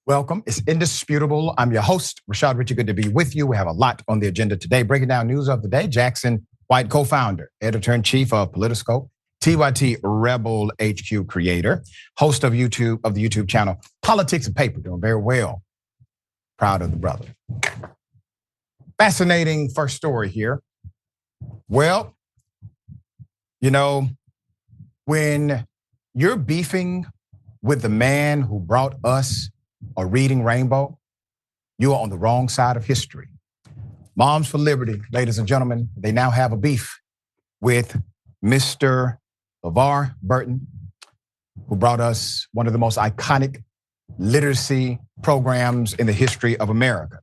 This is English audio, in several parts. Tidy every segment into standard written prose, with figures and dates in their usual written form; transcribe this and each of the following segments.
Welcome. It's indisputable. I'm your host, Rashad. Richey, good to be with you. We have a lot on the agenda today. Breaking down news of the day. Jackson White, co-founder, editor-in-chief of Politiscope, TYT Rebel HQ creator, host of the YouTube channel Politics and Paper, doing very well. Proud of the brother. Fascinating first story here. Well, you know, when you're beefing with the man who brought us a reading rainbow, you are on the wrong side of history. Moms for Liberty, ladies and gentlemen, they now have a beef with Mr. LeVar Burton, who brought us one of the most iconic literacy programs in the history of America.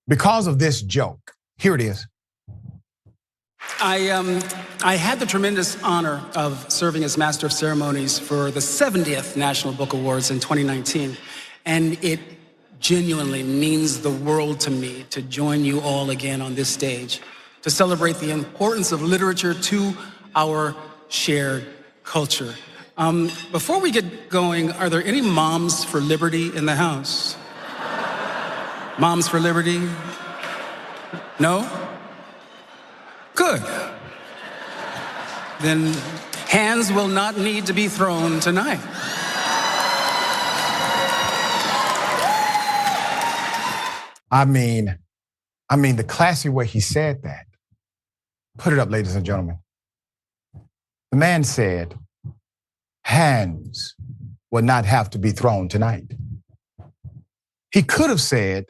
Because of this joke, here it is. I had the tremendous honor of serving as Master of Ceremonies for the 70th National Book Awards in 2019. And it genuinely means the world to me to join you all again on this stage to celebrate the importance of literature to our shared culture. Before we get going, are there any moms for liberty in the house? Moms for liberty? No? Good. Then hands will not need to be thrown tonight. I mean, the classy way he said that. Put it up, ladies and gentlemen. The man said, hands will not have to be thrown tonight. He could have said,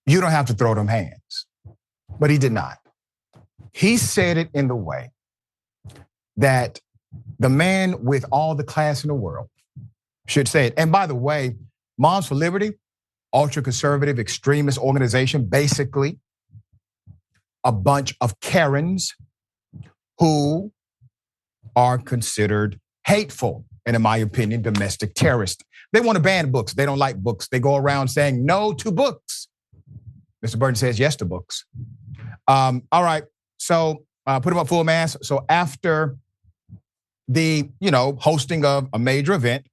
you don't have to throw them hands, but he did not. He said it in the way that the man with all the class in the world should say it. And by the way, Moms for Liberty, ultra-conservative extremist organization, basically a bunch of Karens who are considered hateful, and in my opinion, domestic terrorists. They want to ban books. They don't like books. They go around saying no to books. Mr. Burton says yes to books. All right, so put them up full mass. So after the, hosting of a major event,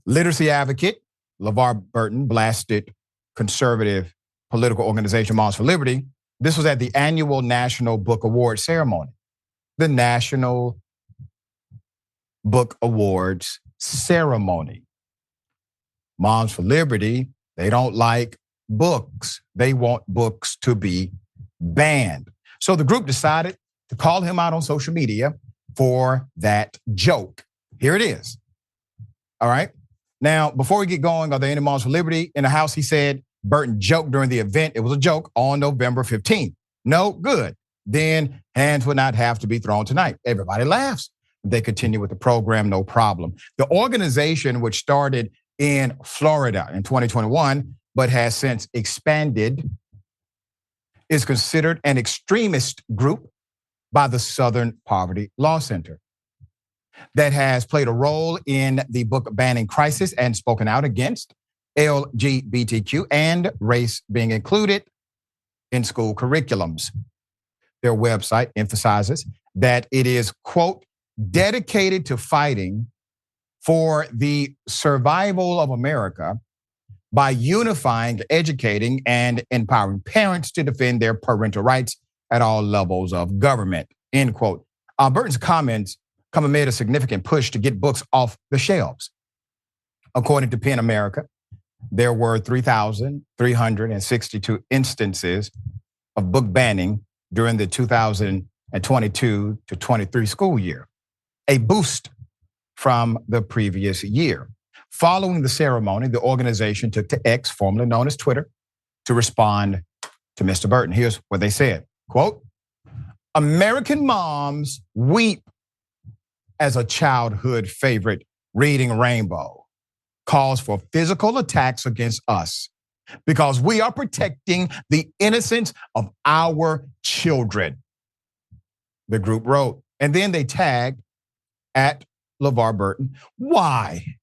literacy advocate LeVar Burton blasted conservative political organization Moms for Liberty. This was at the annual National Book Award ceremony. The National Book Awards ceremony. Moms for Liberty, they don't like books. They want books to be banned. So the group decided to call him out on social media for that joke. Here it is. All right. Now, before we get going, are there any Moms for Liberty in the house? He said Burton joked during the event. It was a joke on November 15th. No, good. Then hands would not have to be thrown tonight. Everybody laughs. They continue with the program, no problem. The organization, which started in Florida in 2021, but has since expanded, is considered an extremist group by the Southern Poverty Law Center that has played a role in the book banning crisis and spoken out against LGBTQ and race being included in school curriculums. Their website emphasizes that it is, quote, dedicated to fighting for the survival of America by unifying, educating, and empowering parents to defend their parental rights at all levels of government, end quote. Burton's comments come amid a significant push to get books off the shelves. According to PEN America, there were 3,362 instances of book banning during the 2022 to 23 school year, a boost from the previous year. Following the ceremony, the organization took to X, formerly known as Twitter, to respond to Mr. Burton. Here's what they said, quote, American moms weep as a childhood favorite reading rainbow calls for physical attacks against us because we are protecting the innocence of our children, the group wrote. And then they tagged at LeVar Burton. Why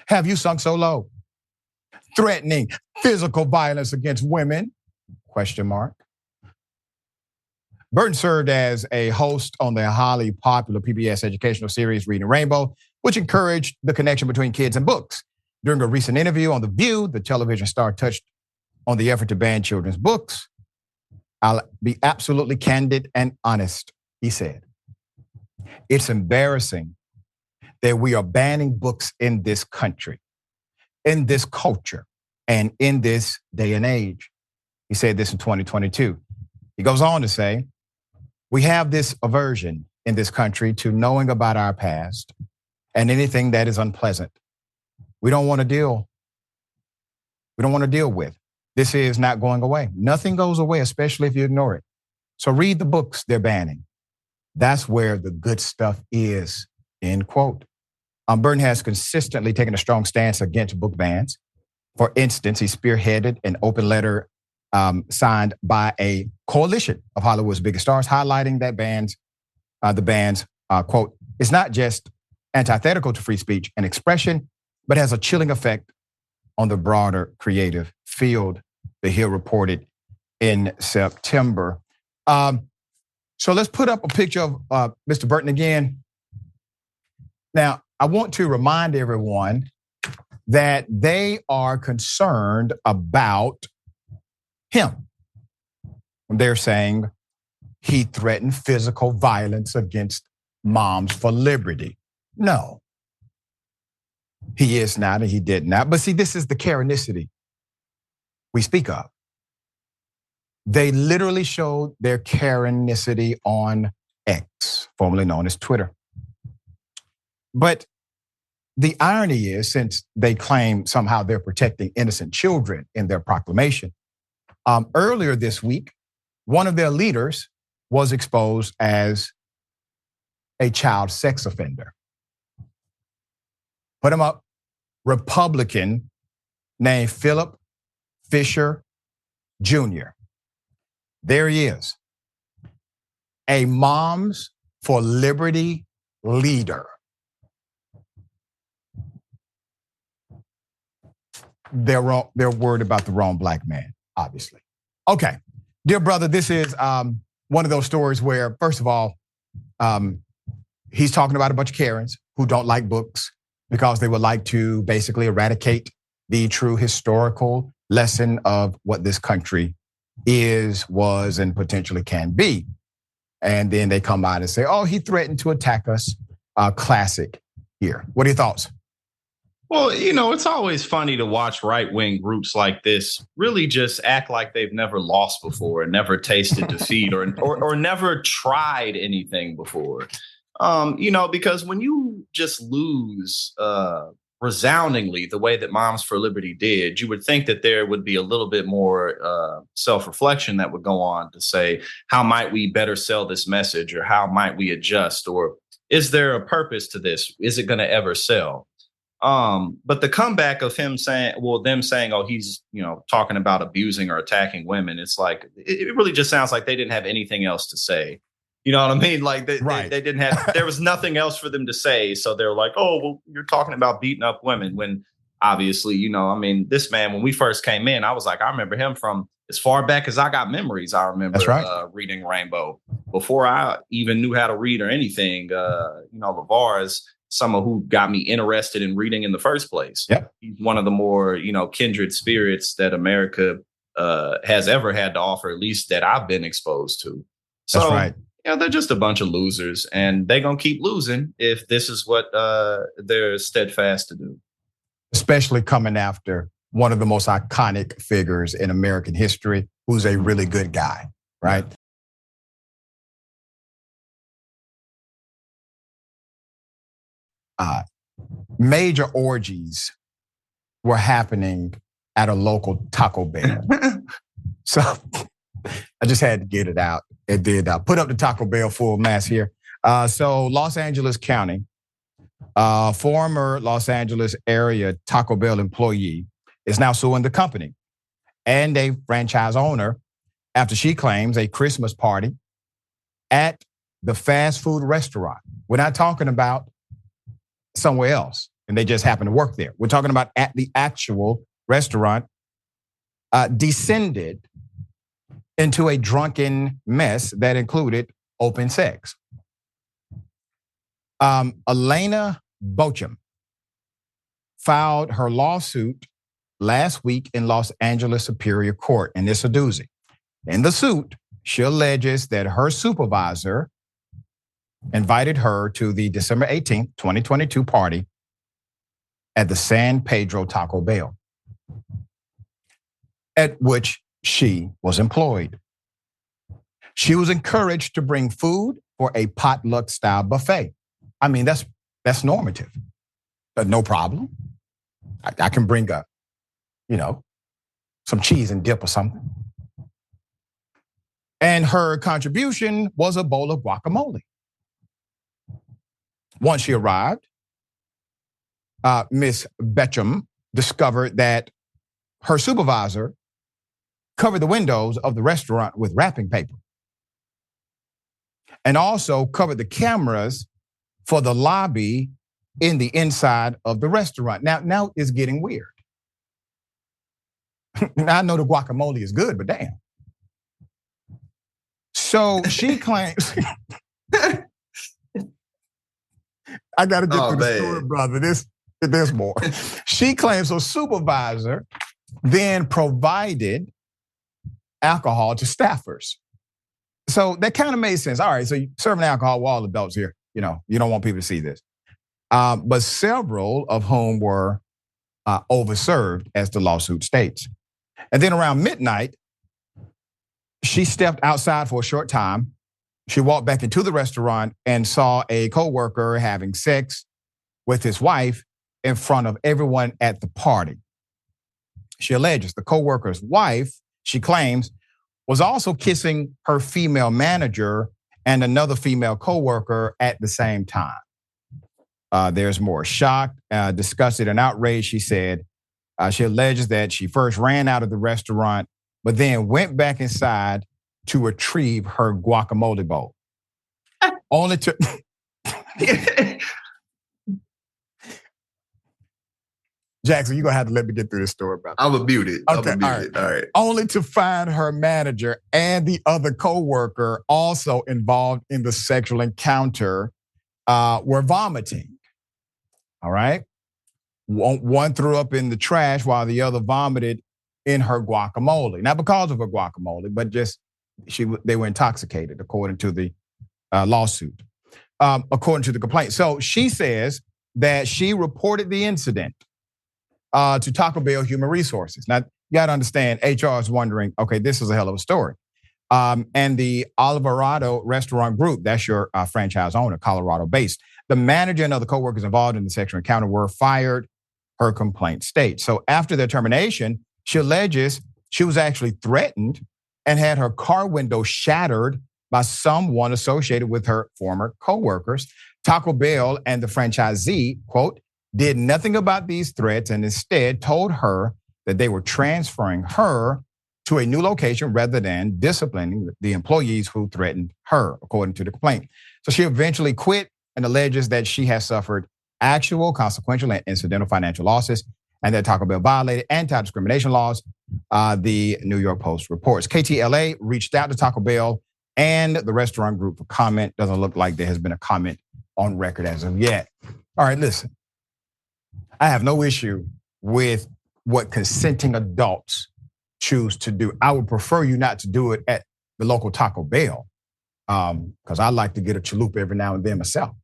have you sunk so low? Threatening physical violence against women? Question mark. Burton served as a host on the highly popular PBS educational series Reading Rainbow, which encouraged the connection between kids and books. During a recent interview on The View, the television star touched on the effort to ban children's books. I'll be absolutely candid and honest, he said. It's embarrassing that we are banning books in this country, in this culture, and in this day and age. He said this in 2022. He goes on to say, we have this aversion in this country to knowing about our past and anything that is unpleasant. We don't want to deal with. This is not going away. Nothing goes away, especially if you ignore it. So read the books they're banning. That's where the good stuff is, end quote. Burton has consistently taken a strong stance against book bans. For instance, he spearheaded an open letter signed by a coalition of Hollywood's biggest stars, highlighting that the bans, quote, is not just antithetical to free speech and expression, but has a chilling effect on the broader creative field, the Hill reported in September. So let's put up a picture of Mr. Burton again. Now, I want to remind everyone that they are concerned about him. They're saying he threatened physical violence against Moms for Liberty. No, he is not, and he did not. But see, this is the Karenicity we speak of. They literally showed their Karenicity on X, formerly known as Twitter. But the irony is, since they claim somehow they're protecting innocent children in their proclamation, earlier this week, one of their leaders was exposed as a child sex offender. Put him up, Republican named Philip Fisher Jr. There he is, a Moms for Liberty leader. They're worried about the wrong black man, obviously. Okay, dear brother, this is one of those stories where, first of all, he's talking about a bunch of Karens who don't like books because they would like to basically eradicate the true historical lesson of what this country is, was, and potentially can be. And then they come out and say, oh, he threatened to attack us. Classic here. What are your thoughts? Well, it's always funny to watch right-wing groups like this really just act like they've never lost before and never tasted defeat or never tried anything before. Because when you just lose resoundingly the way that Moms for Liberty did, you would think that there would be a little bit more self-reflection that would go on to say, how might we better sell this message, or how might we adjust, or is there a purpose to this? Is it going to ever sell? But the comeback of them saying, oh, he's, talking about abusing or attacking women. It's like, it really just sounds like they didn't have anything else to say. You know what I mean? Like they didn't have, there was nothing else for them to say. So they're like, oh, well, you're talking about beating up women, when obviously, this man, when we first came in, I was like, I remember him from as far back as I got memories. I remember reading Rainbow before I even knew how to read or anything. LeVar is someone who got me interested in reading in the first place. Yep. He's one of the more, kindred spirits that America has ever had to offer, at least that I've been exposed to. So, that's right. They're just a bunch of losers, and they're going to keep losing if this is what they're steadfast to do. Especially coming after one of the most iconic figures in American history, who's a really good guy, right? Major orgies were happening at a local Taco Bell. So I just had to get it out. It did put up the Taco Bell full mass here. So Los Angeles County, former Los Angeles area Taco Bell employee is now suing the company and a franchise owner after she claims a Christmas party at the fast food restaurant. We're not talking about somewhere else and they just happen to work there. We're talking about at the actual restaurant, descended into a drunken mess that included open sex. Elena Bochum, filed her lawsuit last week in Los Angeles Superior Court, and it's a doozy. In the suit, she alleges that her supervisor invited her to the December 18th, 2022 party at the San Pedro Taco Bell, at which she was employed. She was encouraged to bring food for a potluck-style buffet. I mean, that's normative. No problem. I can bring some cheese and dip or something. And her contribution was a bowl of guacamole. Once she arrived, Miss Betcham discovered that her supervisor covered the windows of the restaurant with wrapping paper and also covered the cameras for the lobby in the inside of the restaurant. Now it's getting weird. Now I know the guacamole is good, but damn. So she claims, I got to get through the story, brother. There's more. She claims her supervisor then provided alcohol to staffers. So that kind of made sense. All right, so you're serving alcohol with all adults here. You don't want people to see this. But several of whom were overserved, as the lawsuit states. And then around midnight, she stepped outside for a short time. She walked back into the restaurant and saw a coworker having sex with his wife in front of everyone at the party. She alleges the coworker's wife, she claims, was also kissing her female manager and another female coworker at the same time. There's more. Shocked, disgusted, and outraged, she said. She alleges that she first ran out of the restaurant, but then went back inside to retrieve her guacamole bowl. Only to... Jackson, you're going to have to let me get through this story, brother. I'm going to mute it. Okay, all right. Only to find her manager and the other coworker also involved in the sexual encounter were vomiting. All right? One threw up in the trash while the other vomited in her guacamole. Not because of her guacamole, but just they were intoxicated, according to the lawsuit, according to the complaint. So she says that she reported the incident to Taco Bell Human Resources. Now, you got to understand, HR is wondering, okay, this is a hell of a story. And the Alvarado Restaurant Group, that's your franchise owner, Colorado-based. The manager and other coworkers involved in the sexual encounter were fired, her complaint states. So after their termination, she alleges she was actually threatened and had her car window shattered by someone associated with her former coworkers. Taco Bell and the franchisee, quote, did nothing about these threats and instead told her that they were transferring her to a new location rather than disciplining the employees who threatened her, according to the complaint. So she eventually quit and alleges that she has suffered actual, consequential, and incidental financial losses and that Taco Bell violated anti-discrimination laws, the New York Post reports. KTLA reached out to Taco Bell and the restaurant group for comment. Doesn't look like there has been a comment on record as of yet. All right, listen. I have no issue with what consenting adults choose to do. I would prefer you not to do it at the local Taco Bell because I like to get a chalupa every now and then myself.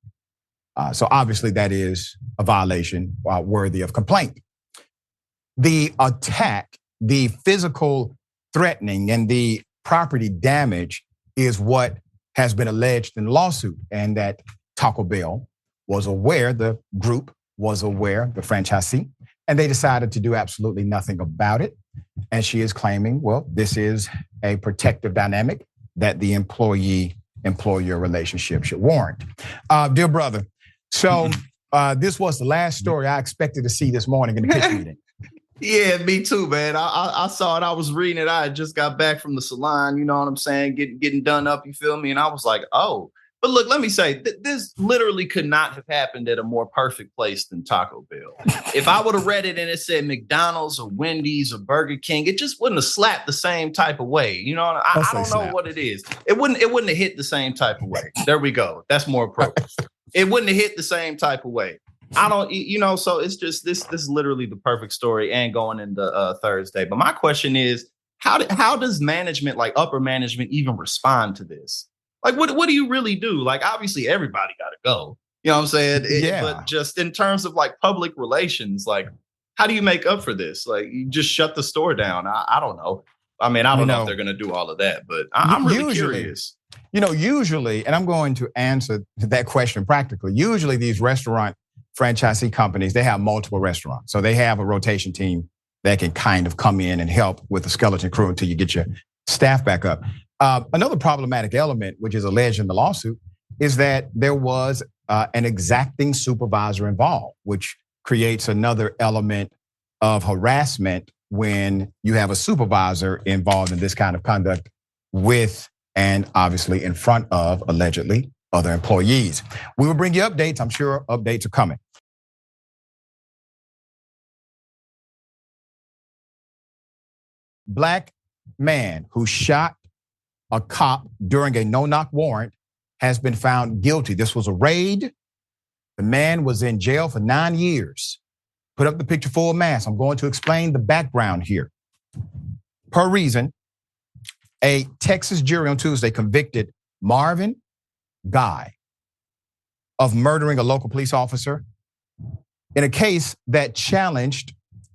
So obviously that is a violation worthy of complaint. The attack, the physical threatening, and the property damage is what has been alleged in the lawsuit, and that Taco Bell was aware, the group was aware, the franchisee, and they decided to do absolutely nothing about it. And she is claiming, well, this is a protective dynamic that the employee-employer relationship should warrant. Dear brother, so this was the last story I expected to see this morning in the pitch meeting. Yeah, me too, man. I saw it. I was reading it. I had just got back from the salon, you know what I'm saying? Getting done up, you feel me? And I was like, oh. But look, let me say, this literally could not have happened at a more perfect place than Taco Bell. If I would have read it and it said McDonald's or Wendy's or Burger King, it just wouldn't have slapped the same type of way. You know, I don't know what it is. It wouldn't have hit the same type of way. There we go. That's more appropriate. It wouldn't have hit the same type of way. I don't, so it's just this is literally the perfect story and going into Thursday. But my question is, how does management, like upper management, even respond to this? Like, what do you really do? Like, obviously everybody got to go. You know what I'm saying? But just in terms of like public relations, like, how do you make up for this? Like, you just shut the store down. I don't know. I mean, I don't know if they're going to do all of that, but I'm really curious. Usually, and I'm going to answer that question practically. Usually these restaurant franchisee companies, they have multiple restaurants. So they have a rotation team that can kind of come in and help with the skeleton crew until you get your staff back up. Another problematic element, which is alleged in the lawsuit, is that there was an exacting supervisor involved, which creates another element of harassment when you have a supervisor involved in this kind of conduct with and obviously in front of, allegedly, other employees. We will bring you updates. I'm sure updates are coming. Black man who shot a cop during a no-knock warrant has been found guilty. This was a raid. The man was in jail for 9 years. Put up the picture full mass. I'm going to explain the background here. Per reason, a Texas jury on Tuesday convicted Marvin Guy of murdering a local police officer in a case that challenged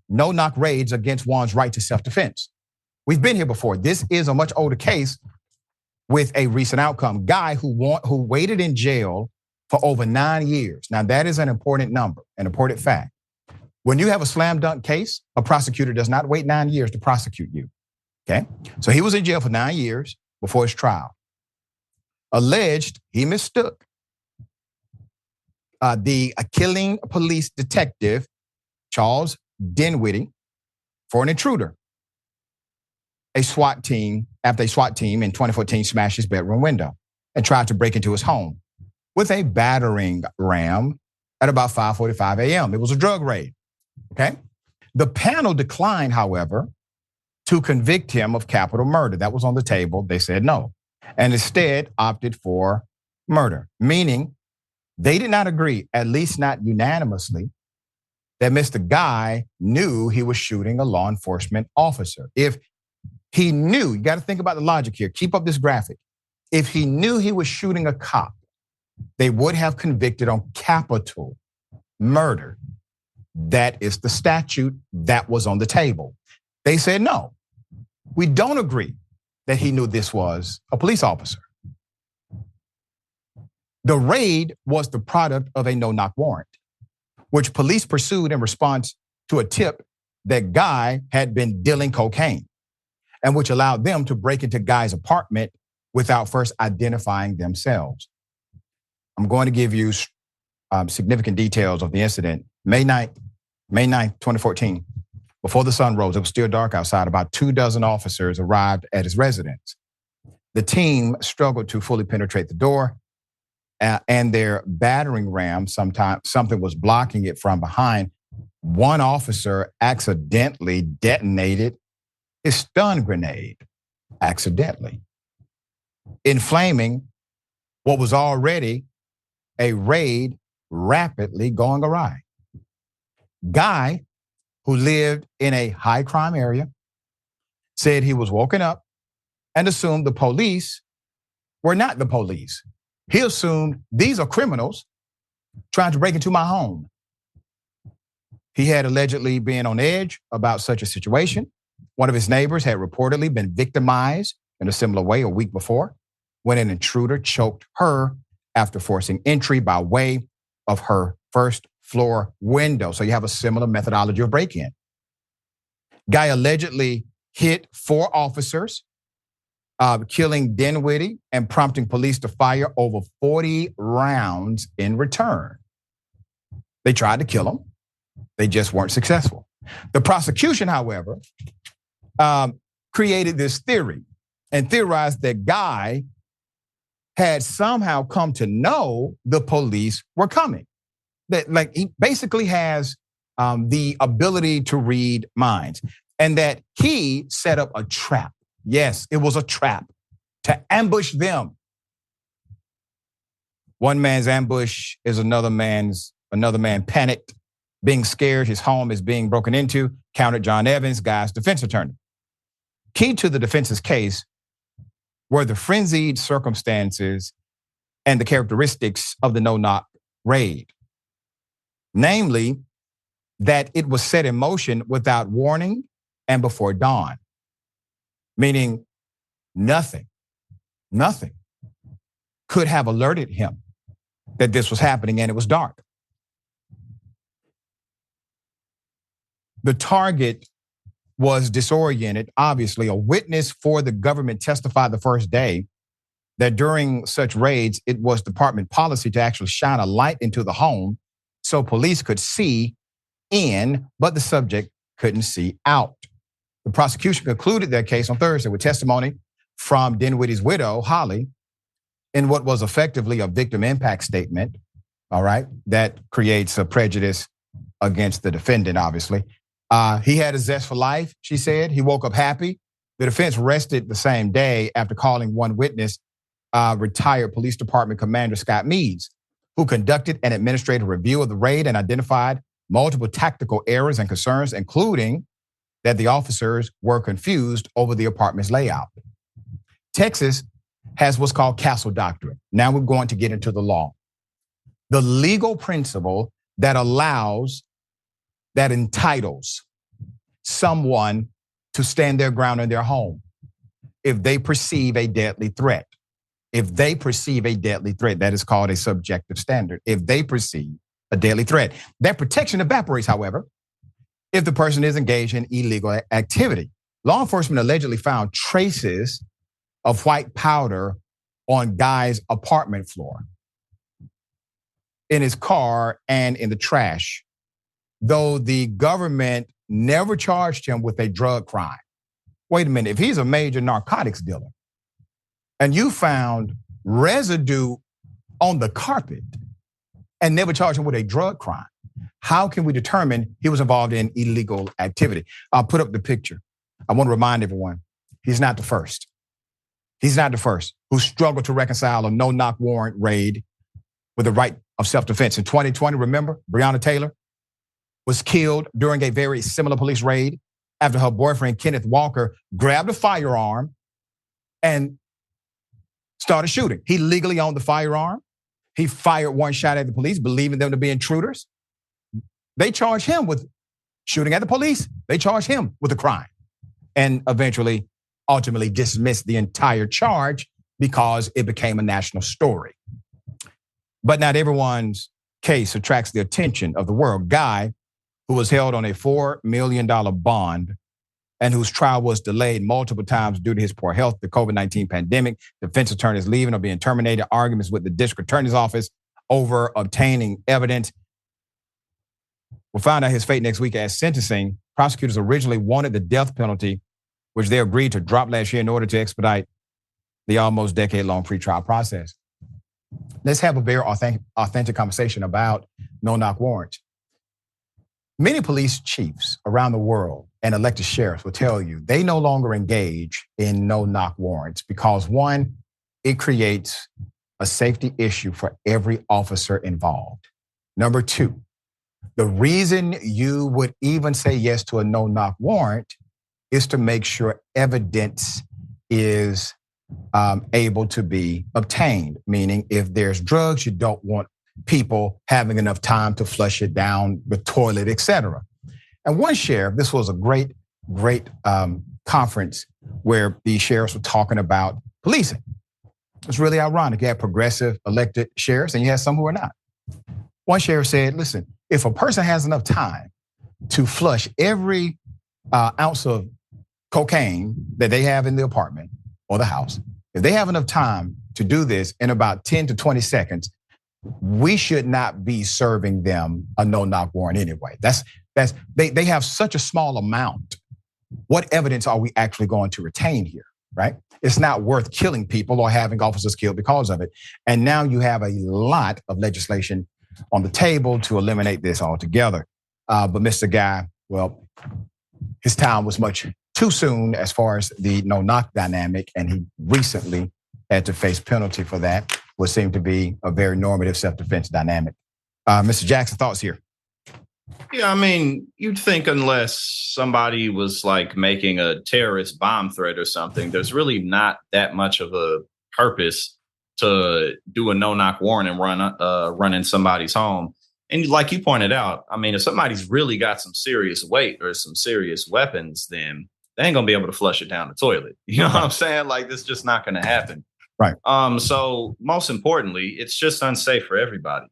no-knock raids against one's right to self-defense. We've been here before. This is a much older case with a recent outcome. Guy who waited in jail for over 9 years. Now that is an important number, an important fact. When you have a slam dunk case, a prosecutor does not wait 9 years to prosecute you. Okay, so he was in jail for 9 years before his trial. Alleged he mistook the killing police detective, Charles Dinwiddie, for an intruder. After a SWAT team in 2014 smashed his bedroom window and tried to break into his home with a battering ram at about 5:45 a.m. It was a drug raid, okay? The panel declined, however, to convict him of capital murder. That was on the table. They said no, and instead opted for murder, meaning they did not agree, at least not unanimously, that Mr. Guy knew he was shooting a law enforcement officer. If he knew, you got to think about the logic here. Keep up this graphic. If he knew he was shooting a cop, they would have convicted on capital murder. That is the statute that was on the table. They said, no, we don't agree that he knew this was a police officer. The raid was the product of a no-knock warrant, which police pursued in response to a tip that Guy had been dealing cocaine, and which allowed them to break into Guy's apartment without first identifying themselves. I'm going to give you significant details of the incident. May 9th, 2014. Before the sun rose, it was still dark outside. About 24 officers arrived at his residence. The team struggled to fully penetrate the door, and their battering ram, something was blocking it from behind. One officer accidentally detonated his stun grenade, accidentally, inflaming what was already a raid rapidly going awry. Guy, who lived in a high crime area, said he was woken up and assumed the police were not the police. He assumed these are criminals trying to break into my home. He had allegedly been on edge about such a situation. One of his neighbors had reportedly been victimized in a similar way a week before when an intruder choked her after forcing entry by way of her first floor window. So you have a similar methodology of break-in. Guy allegedly hit 4 officers, killing Dinwiddie and prompting police to fire over 40 rounds in return. They tried to kill him. They just weren't successful. The prosecution, however, created this theory and theorized that Guy had somehow come to know the police were coming. That, like, he basically has the ability to read minds, and that he set up a trap. Yes, it was a trap to ambush them. One man's ambush is another man's Another man panicked, being scared his home is being broken into, countered John Evans, guy's defense attorney. Key to the defense's case were the frenzied circumstances and the characteristics of the no-knock raid. Namely, that it was set in motion without warning and before dawn. Meaning nothing could have alerted him that this was happening, and it was dark. The target was disoriented. Obviously, a witness for the government testified the first day that during such raids, it was department policy to actually shine a light into the home so police could see in, but the subject couldn't see out. The prosecution concluded their case on Thursday with testimony from Dinwiddie's widow, Holly, in what was effectively a victim impact statement, all right, that creates a prejudice against the defendant, obviously. He had a zest for life, she said. He woke up happy. The defense rested the same day after calling one witness, retired Police Department Commander Scott Meads, who conducted an administrative review of the raid and identified multiple tactical errors and concerns, including that the officers were confused over the apartment's layout. Texas has what's called castle doctrine. Now we're going to get into the law. The legal principle that entitles someone to stand their ground in their home if they perceive a deadly threat. If they perceive a deadly threat, that is called a subjective standard. If they perceive a deadly threat. That protection evaporates, however, if the person is engaged in illegal activity. Law enforcement allegedly found traces of white powder on Guy's apartment floor, in his car, and in the trash, though the government never charged him with a drug crime. Wait a minute, if he's a major narcotics dealer and you found residue on the carpet and never charged him with a drug crime, how can we determine he was involved in illegal activity? I'll put up the picture. I want to remind everyone, he's not the first. He's not the first who struggled to reconcile a no-knock warrant raid with the right of self-defense. In 2020, remember, Breonna Taylor was killed during a very similar police raid after her boyfriend, Kenneth Walker, grabbed a firearm and started shooting. He legally owned the firearm. He fired one shot at the police, believing them to be intruders. They charged him with shooting at the police. They charged him with a crime and ultimately dismissed the entire charge because it became a national story. But not everyone's case attracts the attention of the world. Guy, who was held on a $4 million bond and whose trial was delayed multiple times due to his poor health, the COVID-19 pandemic, defense attorneys leaving or being terminated, arguments with the district attorney's office over obtaining evidence. We'll find out his fate next week as sentencing. Prosecutors originally wanted the death penalty, which they agreed to drop last year in order to expedite the almost decade-long pretrial process. Let's have a very authentic conversation about no-knock warrants. Many police chiefs around the world and elected sheriffs will tell you they no longer engage in no-knock warrants because, one, it creates a safety issue for every officer involved. Number two, the reason you would even say yes to a no-knock warrant is to make sure evidence is able to be obtained, meaning if there's drugs, you don't want people having enough time to flush it down the toilet, et cetera. And one sheriff, this was a great conference where the sheriffs were talking about policing. It's really ironic. You have progressive elected sheriffs and you have some who are not. One sheriff said, listen, if a person has enough time to flush every ounce of cocaine that they have in the apartment or the house, if they have enough time to do this in about 10 to 20 seconds, we should not be serving them a no-knock warrant anyway. They have such a small amount. What evidence are we actually going to retain here, right? It's not worth killing people or having officers killed because of it. And now you have a lot of legislation on the table to eliminate this altogether. But Mr. Guy, well, his time was much too soon as far as the no-knock dynamic, and he recently had to face penalty for that, what seemed to be a very normative self-defense dynamic. Mr. Jackson, thoughts here? Yeah, I mean, you'd think unless somebody was like making a terrorist bomb threat or something, there's really not that much of a purpose to do a no-knock warrant and run in somebody's home. And like you pointed out, I mean, if somebody's really got some serious weight or some serious weapons, then they ain't gonna be able to flush it down the toilet. You know what I'm saying? Like, this is just not gonna happen. Right. So most importantly, it's just unsafe for everybody.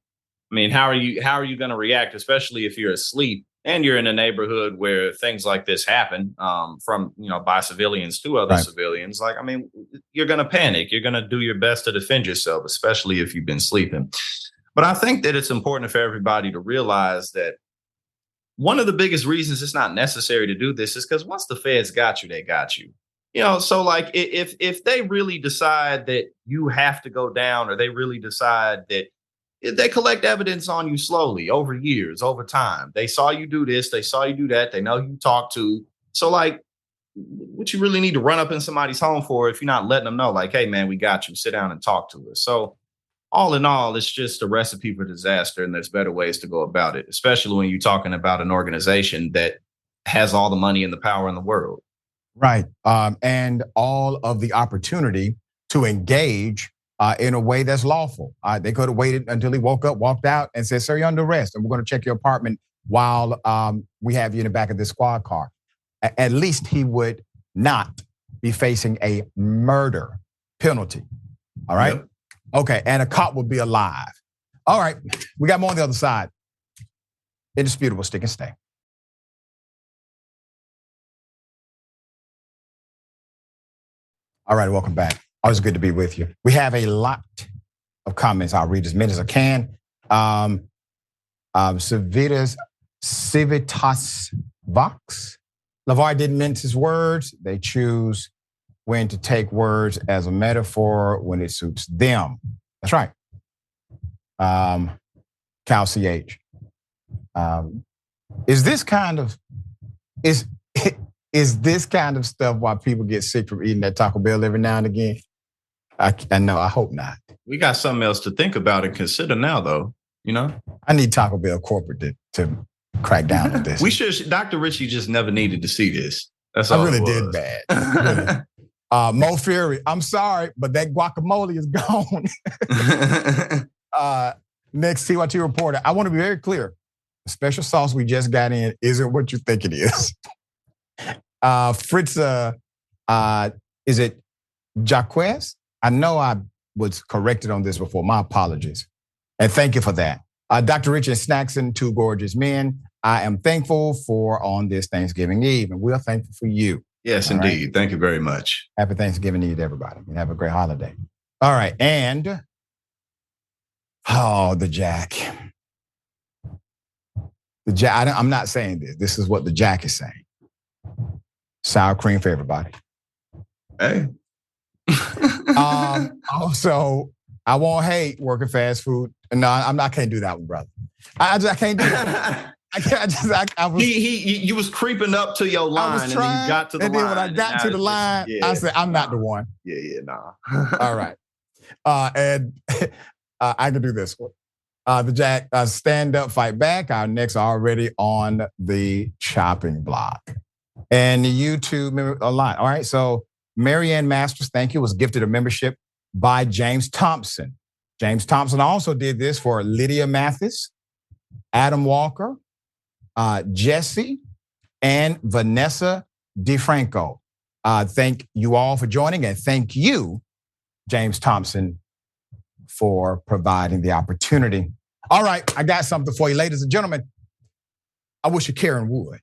I mean, how are you going to react, especially if you're asleep and you're in a neighborhood where things like this happen by civilians to other civilians? Like, I mean, you're going to panic. You're going to do your best to defend yourself, especially if you've been sleeping. But I think that it's important for everybody to realize that one of the biggest reasons it's not necessary to do this is because once the feds got you, they got you. You know, so like if they really decide that you have to go down, or they really decide that they collect evidence on you slowly over years, over time. They saw you do this. They saw you do that. They know you talk to. So like, what you really need to run up in somebody's home for if you're not letting them know, like, hey, man, we got you. Sit down and talk to us. So all in all, it's just a recipe for disaster, and there's better ways to go about it, especially when you're talking about an organization that has all the money and the power in the world. Right. And all of the opportunity to engage in a way that's lawful. They could have waited until he woke up, walked out, and said, sir, you're under arrest, and we're going to check your apartment while we have you in the back of this squad car. At least he would not be facing a murder penalty. All right? Yep. Okay, and a cop would be alive. All right, we got more on the other side. Indisputable, stick and stay. All right, welcome back. Always good to be with you. We have a lot of comments. I'll read as many as I can. Civitas Vox. LeVar didn't mince his words. They choose when to take words as a metaphor when it suits them. That's right. Cal CH. Is this kind of stuff why people get sick from eating that Taco Bell every now and again? I know, I hope not. We got something else to think about and consider now, though. You know, I need Taco Bell corporate to crack down on this. We should. Dr. Richey just never needed to see this. That's all. I really did bad. Really. Mo Fury, I'm sorry, but that guacamole is gone. Next TYT reporter, I want to be very clear. The special sauce we just got in isn't what you think it is. Fritz, is it Jaquez? I know I was corrected on this before. My apologies. And thank you for that. Dr. Richard Snackson, two gorgeous men. I am thankful for on this Thanksgiving Eve, and we're thankful for you. Yes, all indeed. Right? Thank you very much. Happy Thanksgiving Eve to everybody. And have a great holiday. All right. And, the Jack. The Jack, I'm not saying this. This is what the Jack is saying. Sour cream for everybody. Hey. Also, I won't hate working fast food. No, I can't do that one, brother. I can't do that. You was creeping up to your line, and then you got to the line. And then when I got to the line, I said, I'm not the one. Nah. All right. And I can do this one. The Jack, stand up, fight back. Our necks are already on the chopping block. And the YouTube a lot. All right. So Marianne Masters, thank you, was gifted a membership by James Thompson. James Thompson also did this for Lydia Mathis, Adam Walker, Jesse, and Vanessa DeFranco. Thank you all for joining, and thank you, James Thompson, for providing the opportunity. All right, I got something for you, ladies and gentlemen. I wish you Karen would.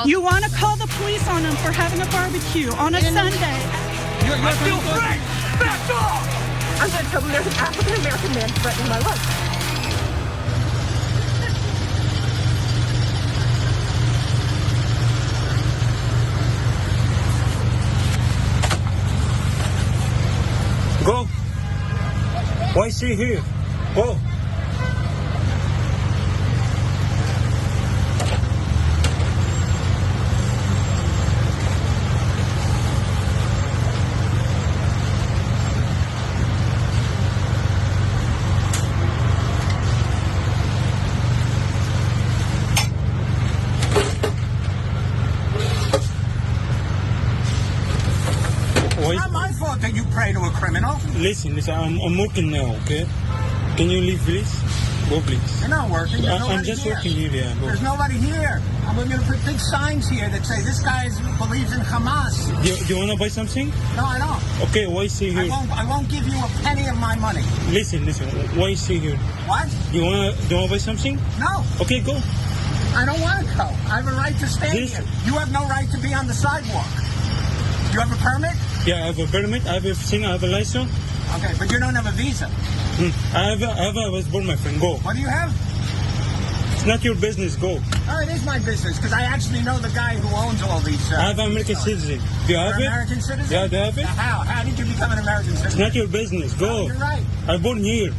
You want to call the police on them for having a barbecue on a Sunday. I feel free! Back off! I'm going to tell them there's an African-American man threatening my life. Go. Why is she here? Go. prey to a criminal. Listen, I'm working now, okay? Can you leave, please? Go, please. You're not working. There's I'm nobody just here. working here, yeah. Go. There's nobody here. I'm going to put big signs here that say this guy believes in Hamas. You want to buy something? No, I don't. Okay, why stay here? I won't give you a penny of my money. Listen. Why stay here? What? Do you want to buy something? No. Okay, go. I don't want to go. I have a right to stand here. You have no right to be on the sidewalk. Do you have a permit? Yeah, I have a permit. I have everything. I have a license. Okay, but you don't have a visa. I have a passport, my friend. Go. What do you have? It's not your business. Go. Oh, it is my business because I actually know the guy who owns all these. I have an American citizen. Do you have it? American citizen? Yeah, do you have it? How? How did you become an American citizen? It's not your business. Go. Oh, you're right. I'm born here.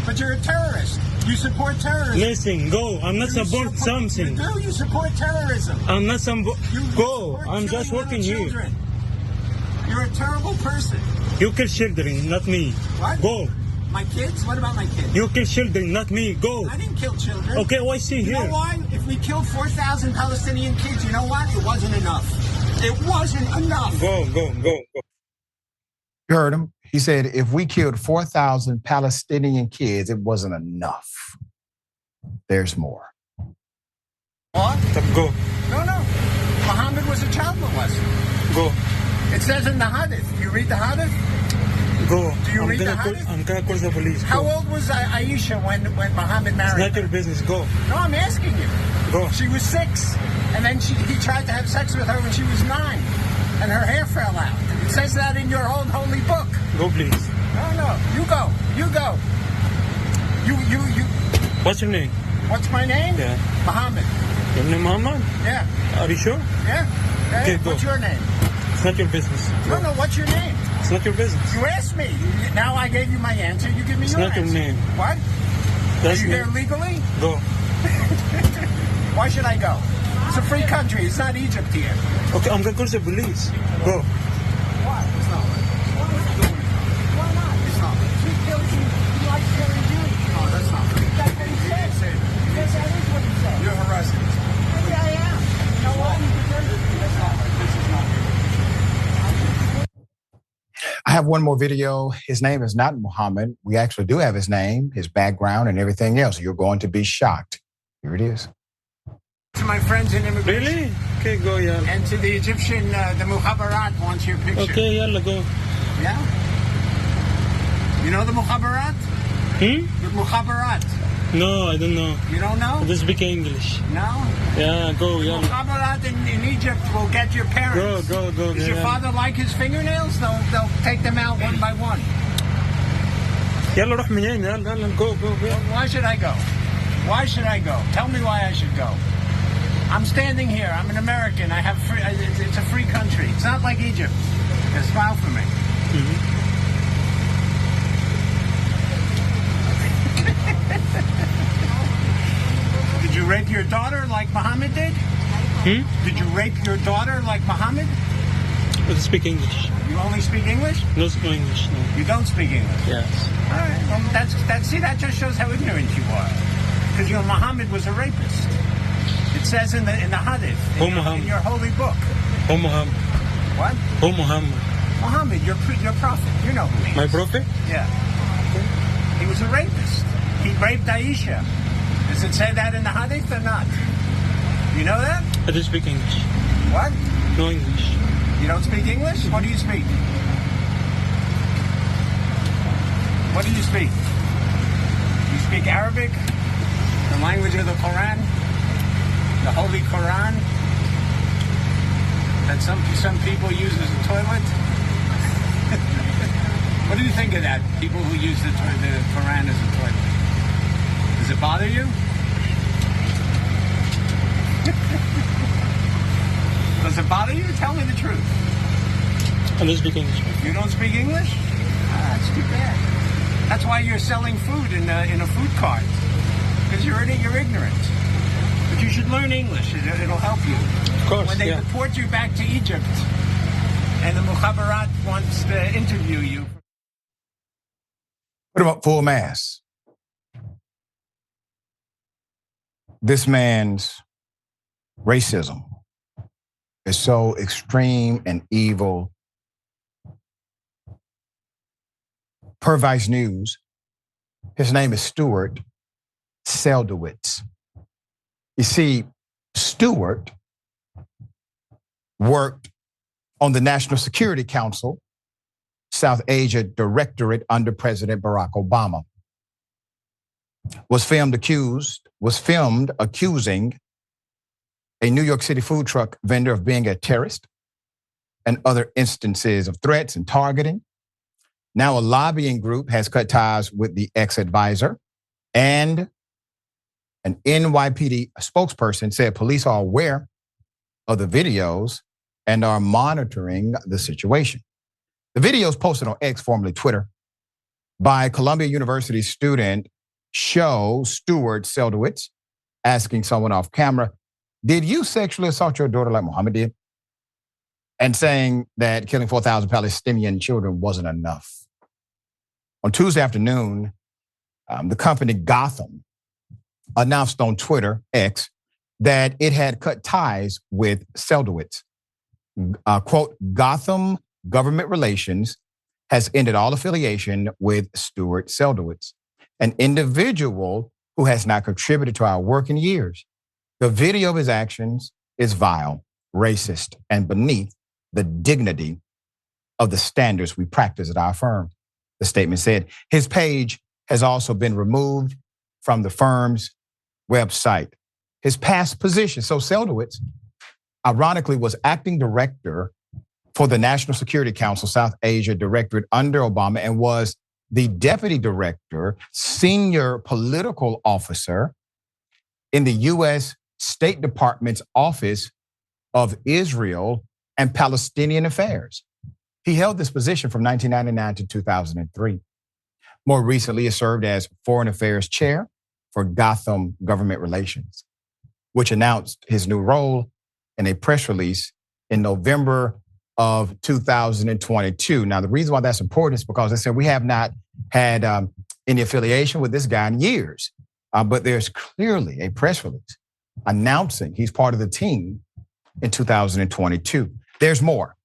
But you're a terrorist. You support terrorism. Listen, go. I'm not support something. You support terrorism. I'm not some. You Go. support I'm just working here. children. You're a terrible person. You kill children, not me. What? Go. My kids? What about my kids? You kill children, not me. Go. I didn't kill children. Okay, why stay here? You know why? If we killed 4,000 Palestinian kids, you know what? It wasn't enough. It wasn't enough. Go. You heard him. He said, if we killed 4,000 Palestinian kids, it wasn't enough. There's more. What? Go. No. Muhammad was a child molester. Go. It says in the Hadith. You read the Hadith? Go. Do you read the Hadith? I'm gonna call the police. Go. How old was Aisha when Muhammad married It's not your business. Go. No, I'm asking you. Go. She was 6, and then he tried to have sex with her when she was 9, and her hair fell out. It says that in your own holy book. Go, please. No. You go. You. What's your name? What's my name? Yeah. Muhammad. Your name Muhammad? Yeah. Are you sure? Yeah. Okay, go. What's your name? It's not your business. No, what's your name? It's not your business. You asked me. Now I gave you my answer. You give me your answer. It's not your name. What? That's Are you me. here legally? Go. Why should I go? It's a free country. It's not Egypt here. Okay, I'm gonna call the police. Go. Why? It's not. Why not? It's not. He kills you. He likes killing you. No, that's not. That's what he said. Yes, that is what he said. You're harassing me. Yeah, I am. You know what? That's not. This is not. I have one more video. His name is not Muhammad. We actually do have his name, his background, and everything else. You're going to be shocked. Here it is. To my friends in immigration. Really? Okay, go, yeah. And to the Egyptian, the Mukhabarat wants your picture. Okay, yalla, go. Yeah? You know the Mukhabarat? The Mukhabarat. No, I don't know. You don't know? I don't speak English. No? Yeah, go, yalla. Mukhabarat in Egypt will get your parents. Go. Does your father like his fingernails? They'll take them out one by one. يلا روح من هنا يلا go. Why should I go? Why should I go? Tell me why I should go. I'm standing here. I'm an American. I have free, it's a free country. It's not like Egypt. Just smile for me. Did you rape your daughter like Muhammad did? Did you rape your daughter like Muhammad? I don't speak English. You only speak English? No speak English, no. You don't speak English? Yes. All right. Well, that just shows how ignorant you are. Because Muhammad was a rapist. It says in the Hadith, in your holy book. Oh, Muhammad. What? Oh, Muhammad. Muhammad, your prophet. You know who he is. My prophet? Yeah. He was a rapist. He raped Aisha. Does it say that in the Hadith or not? You know that? I don't speak English. What? No English. You don't speak English? What do you speak? What do you speak? You speak Arabic? The language of the Quran? The Holy Quran? That some people use as a toilet? What do you think of that? People who use the Quran as a toilet? Does it bother you? Does it bother you? Tell me the truth. I don't speak English. You don't speak English? That's too bad. That's why you're selling food in a food cart. Because you're ignorant. But you should learn English. It'll help you. Of course, when they deport you back to Egypt and the Mukhabarat wants to interview you. Put him up full mass. This man's racism is so extreme and evil. Per Vice News, his name is Stuart Seldowitz. You see, Stuart worked on the National Security Council, South Asia Directorate under President Barack Obama. Was filmed accusing a New York City food truck vendor of being a terrorist and other instances of threats and targeting. Now a lobbying group has cut ties with the ex-advisor, and an NYPD spokesperson said police are aware of the videos and are monitoring the situation. The videos posted on X, formerly Twitter, by Columbia University student show Stuart Seldowitz asking someone off camera, "Did you sexually assault your daughter like Muhammad did?" And saying that killing 4,000 Palestinian children wasn't enough. On Tuesday afternoon, the company Gotham announced on Twitter, X, that it had cut ties with Seldowitz. Quote, Gotham Government Relations has ended all affiliation with Stuart Seldowitz, an individual who has not contributed to our work in years. The video of his actions is vile, racist, and beneath the dignity of the standards we practice at our firm, the statement said. His page has also been removed from the firm's website. His past position, so Seldowitz, ironically, was acting director for the National Security Council, South Asia Directorate under Obama, and was the deputy director, senior political officer in the U.S. State Department's Office of Israel and Palestinian Affairs. He held this position from 1999 to 2003. More recently, he served as Foreign Affairs Chair for Gotham Government Relations, which announced his new role in a press release in November of 2022. Now, the reason why that's important is because they said we have not had any affiliation with this guy in years, but there's clearly a press release announcing he's part of the team in 2022. There's more.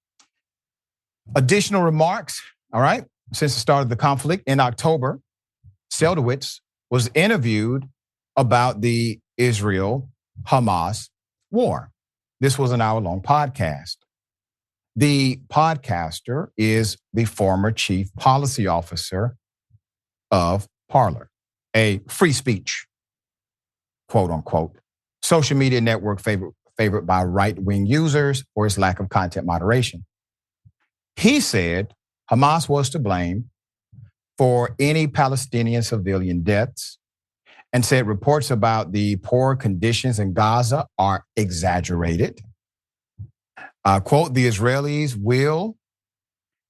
Additional remarks, all right, since the start of the conflict in October, Seldowitz was interviewed about the Israel-Hamas war. This was an hour-long podcast. The podcaster is the former chief policy officer of Parler, a free speech, quote unquote, social media network favored by right-wing users for its lack of content moderation. He said Hamas was to blame for any Palestinian civilian deaths and said reports about the poor conditions in Gaza are exaggerated. Quote, the Israelis will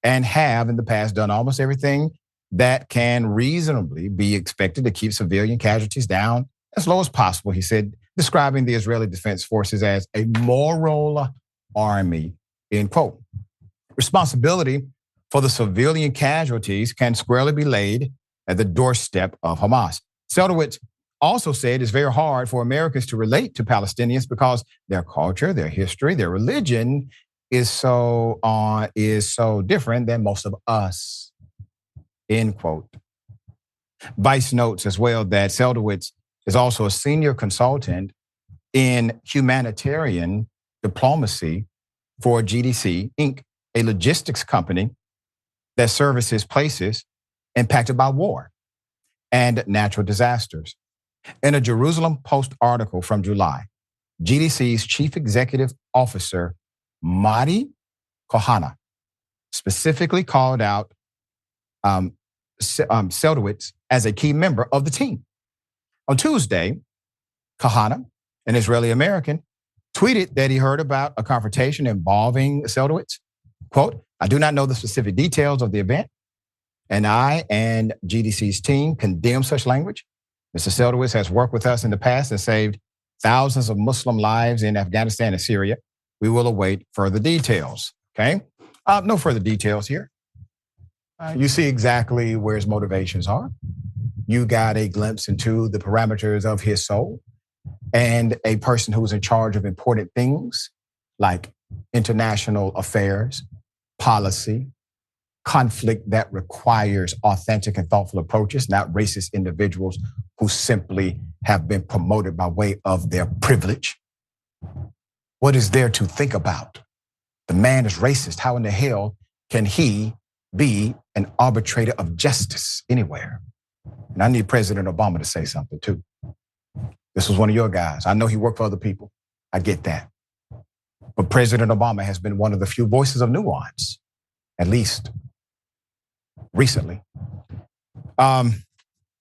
and have in the past done almost everything that can reasonably be expected to keep civilian casualties down as low as possible, he said, describing the Israeli Defense Forces as a moral army, end quote. Responsibility for the civilian casualties can squarely be laid at the doorstep of Hamas. Seldowitz also said it's very hard for Americans to relate to Palestinians because their culture, their history, their religion is so different than most of us, end quote. Vice notes as well that Seldowitz is also a senior consultant in humanitarian diplomacy for GDC Inc., a logistics company that services places impacted by war and natural disasters. In a Jerusalem Post article from July, GDC's chief executive officer, Madi Kohana, specifically called out Seldowitz as a key member of the team. On Tuesday, Kohana, an Israeli American, tweeted that he heard about a confrontation involving Seldowitz. Quote, I do not know the specific details of the event, and I and GDC's team condemn such language. Mr. Seldowitz has worked with us in the past and saved thousands of Muslim lives in Afghanistan and Syria. We will await further details, okay? No further details here. You see exactly where his motivations are. You got a glimpse into the parameters of his soul and a person who's in charge of important things like international affairs, policy, conflict that requires authentic and thoughtful approaches, not racist individuals who simply have been promoted by way of their privilege. What is there to think about? The man is racist. How in the hell can he be an arbitrator of justice anywhere? And I need President Obama to say something too. This was one of your guys. I know he worked for other people. I get that. But President Obama has been one of the few voices of nuance, at least recently.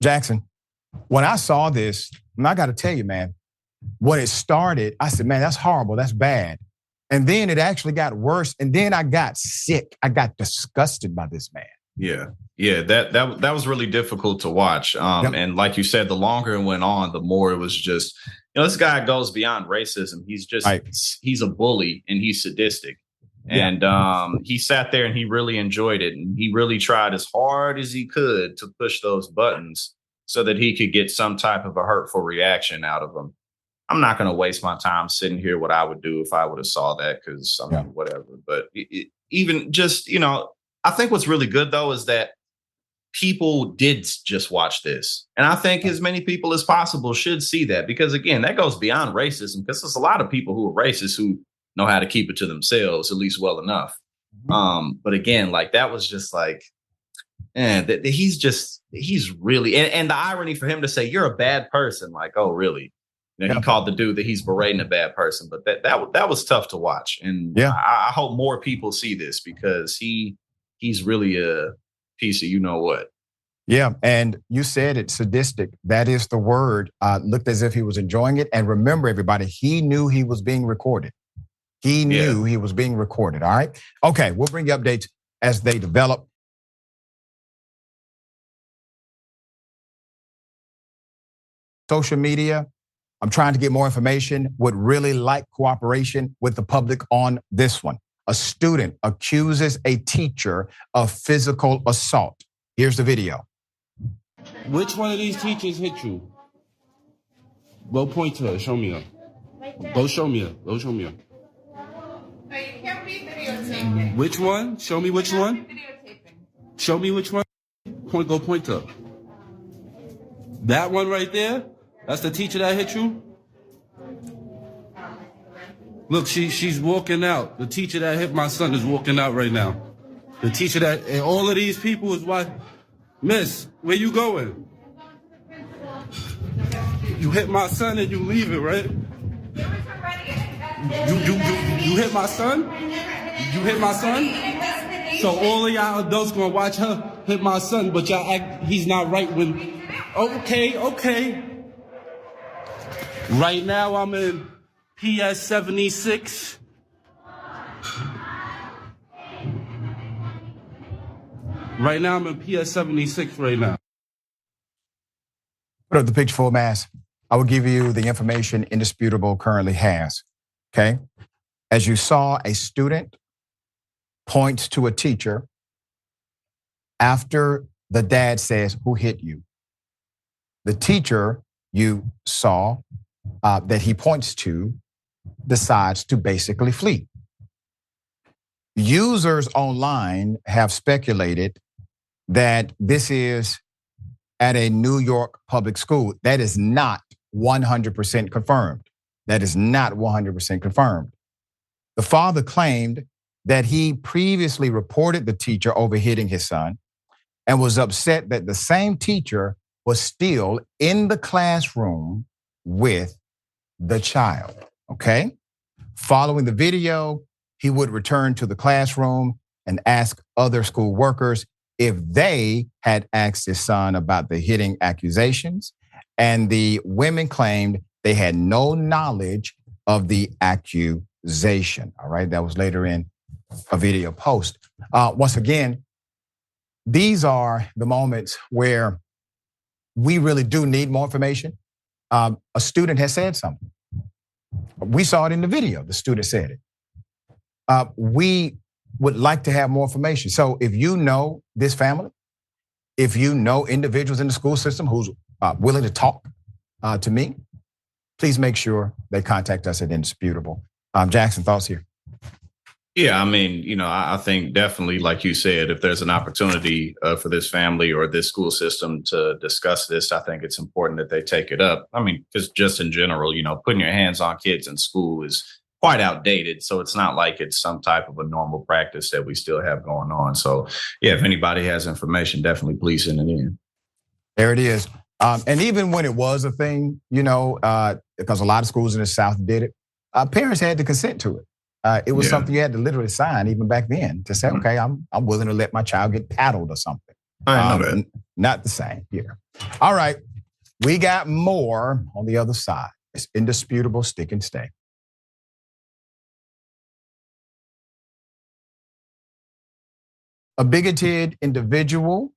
Jackson, when I saw this, and I got to tell you, man, when it started, I said, man, that's horrible. That's bad. And then it actually got worse. And then I got sick. I got disgusted by this man. Yeah, that was really difficult to watch. And like you said, the longer it went on, the more it was just, this guy goes beyond racism. He's just, he's a bully and he's sadistic. And he sat there and he really enjoyed it. And he really tried as hard as he could to push those buttons so that he could get some type of a hurtful reaction out of them. I'm not going to waste my time sitting here what I would do if I would have saw that, because whatever. But even just, I think what's really good, though, is that people did just watch this. And I think as many people as possible should see that, because, again, that goes beyond racism, because there's a lot of people who are racist who know how to keep it to themselves, at least well enough. But again, like, that was just like, he's really, and the irony for him to say, you're a bad person. Like, oh, really? He called the dude that he's berating a bad person, but that was tough to watch. And I hope more people see this, because he's really a piece of you-know-what. Yeah, and you said it, sadistic. That is the word. Looked as if he was enjoying it. And remember, everybody, he knew he was being recorded. He knew he was being recorded, all right? Okay, we'll bring you updates as they develop. Social media, I'm trying to get more information. Would really like cooperation with the public on this one. A student accuses a teacher of physical assault. Here's the video. Which one of these teachers hit you? Go point to her. Show me her. Go show me her. Go show me her. No, you can't be videotaping. Which one? Show me which one. Show me which one. Go point to her. That one right there? That's the teacher that hit you? Look, she's walking out. The teacher that hit my son is walking out right now. The teacher that, and all of these people is why. Miss, where you going? You hit my son and you leave it, right? You hit my son? You hit my son? So all of y'all adults gonna watch her hit my son, but y'all act he's not right when. Okay. Right now I'm in PS 76. Right now I'm in PS 76 right now. Put up the picture full mass. I will give you the information Indisputable currently has, okay? As you saw, a student points to a teacher after the dad says, "Who hit you?" The teacher you saw that he points to decides to basically flee. Users online have speculated that this is at a New York public school. That is not 100% confirmed. That is not 100% confirmed. The father claimed that he previously reported the teacher over hitting his son and was upset that the same teacher was still in the classroom with the child, okay? Following the video, he would return to the classroom and ask other school workers if they had asked his son about the hitting accusations, and the women claimed they had no knowledge of the accusation, all right? That was later in a video post. Once again, these are the moments where we really do need more information. A student has said something. We saw it in the video. The student said it. We would like to have more information. So if you know this family, if you know individuals in the school system who's willing to talk to me, please make sure they contact us at Indisputable. Jackson, thoughts here? Yeah, I mean, I think definitely, like you said, if there's an opportunity for this family or this school system to discuss this, I think it's important that they take it up. I mean, because just in general, putting your hands on kids in school is quite outdated. So it's not like it's some type of a normal practice that we still have going on. So, yeah, if anybody has information, definitely please send it in. There it is. And even when it was a thing, because a lot of schools in the South did it, parents had to consent to it. It was something you had to literally sign even back then to say, okay, I'm willing to let my child get paddled or something. I know that. Not the same here. All right, we got more on the other side. It's indisputable, stick and stay. A bigoted individual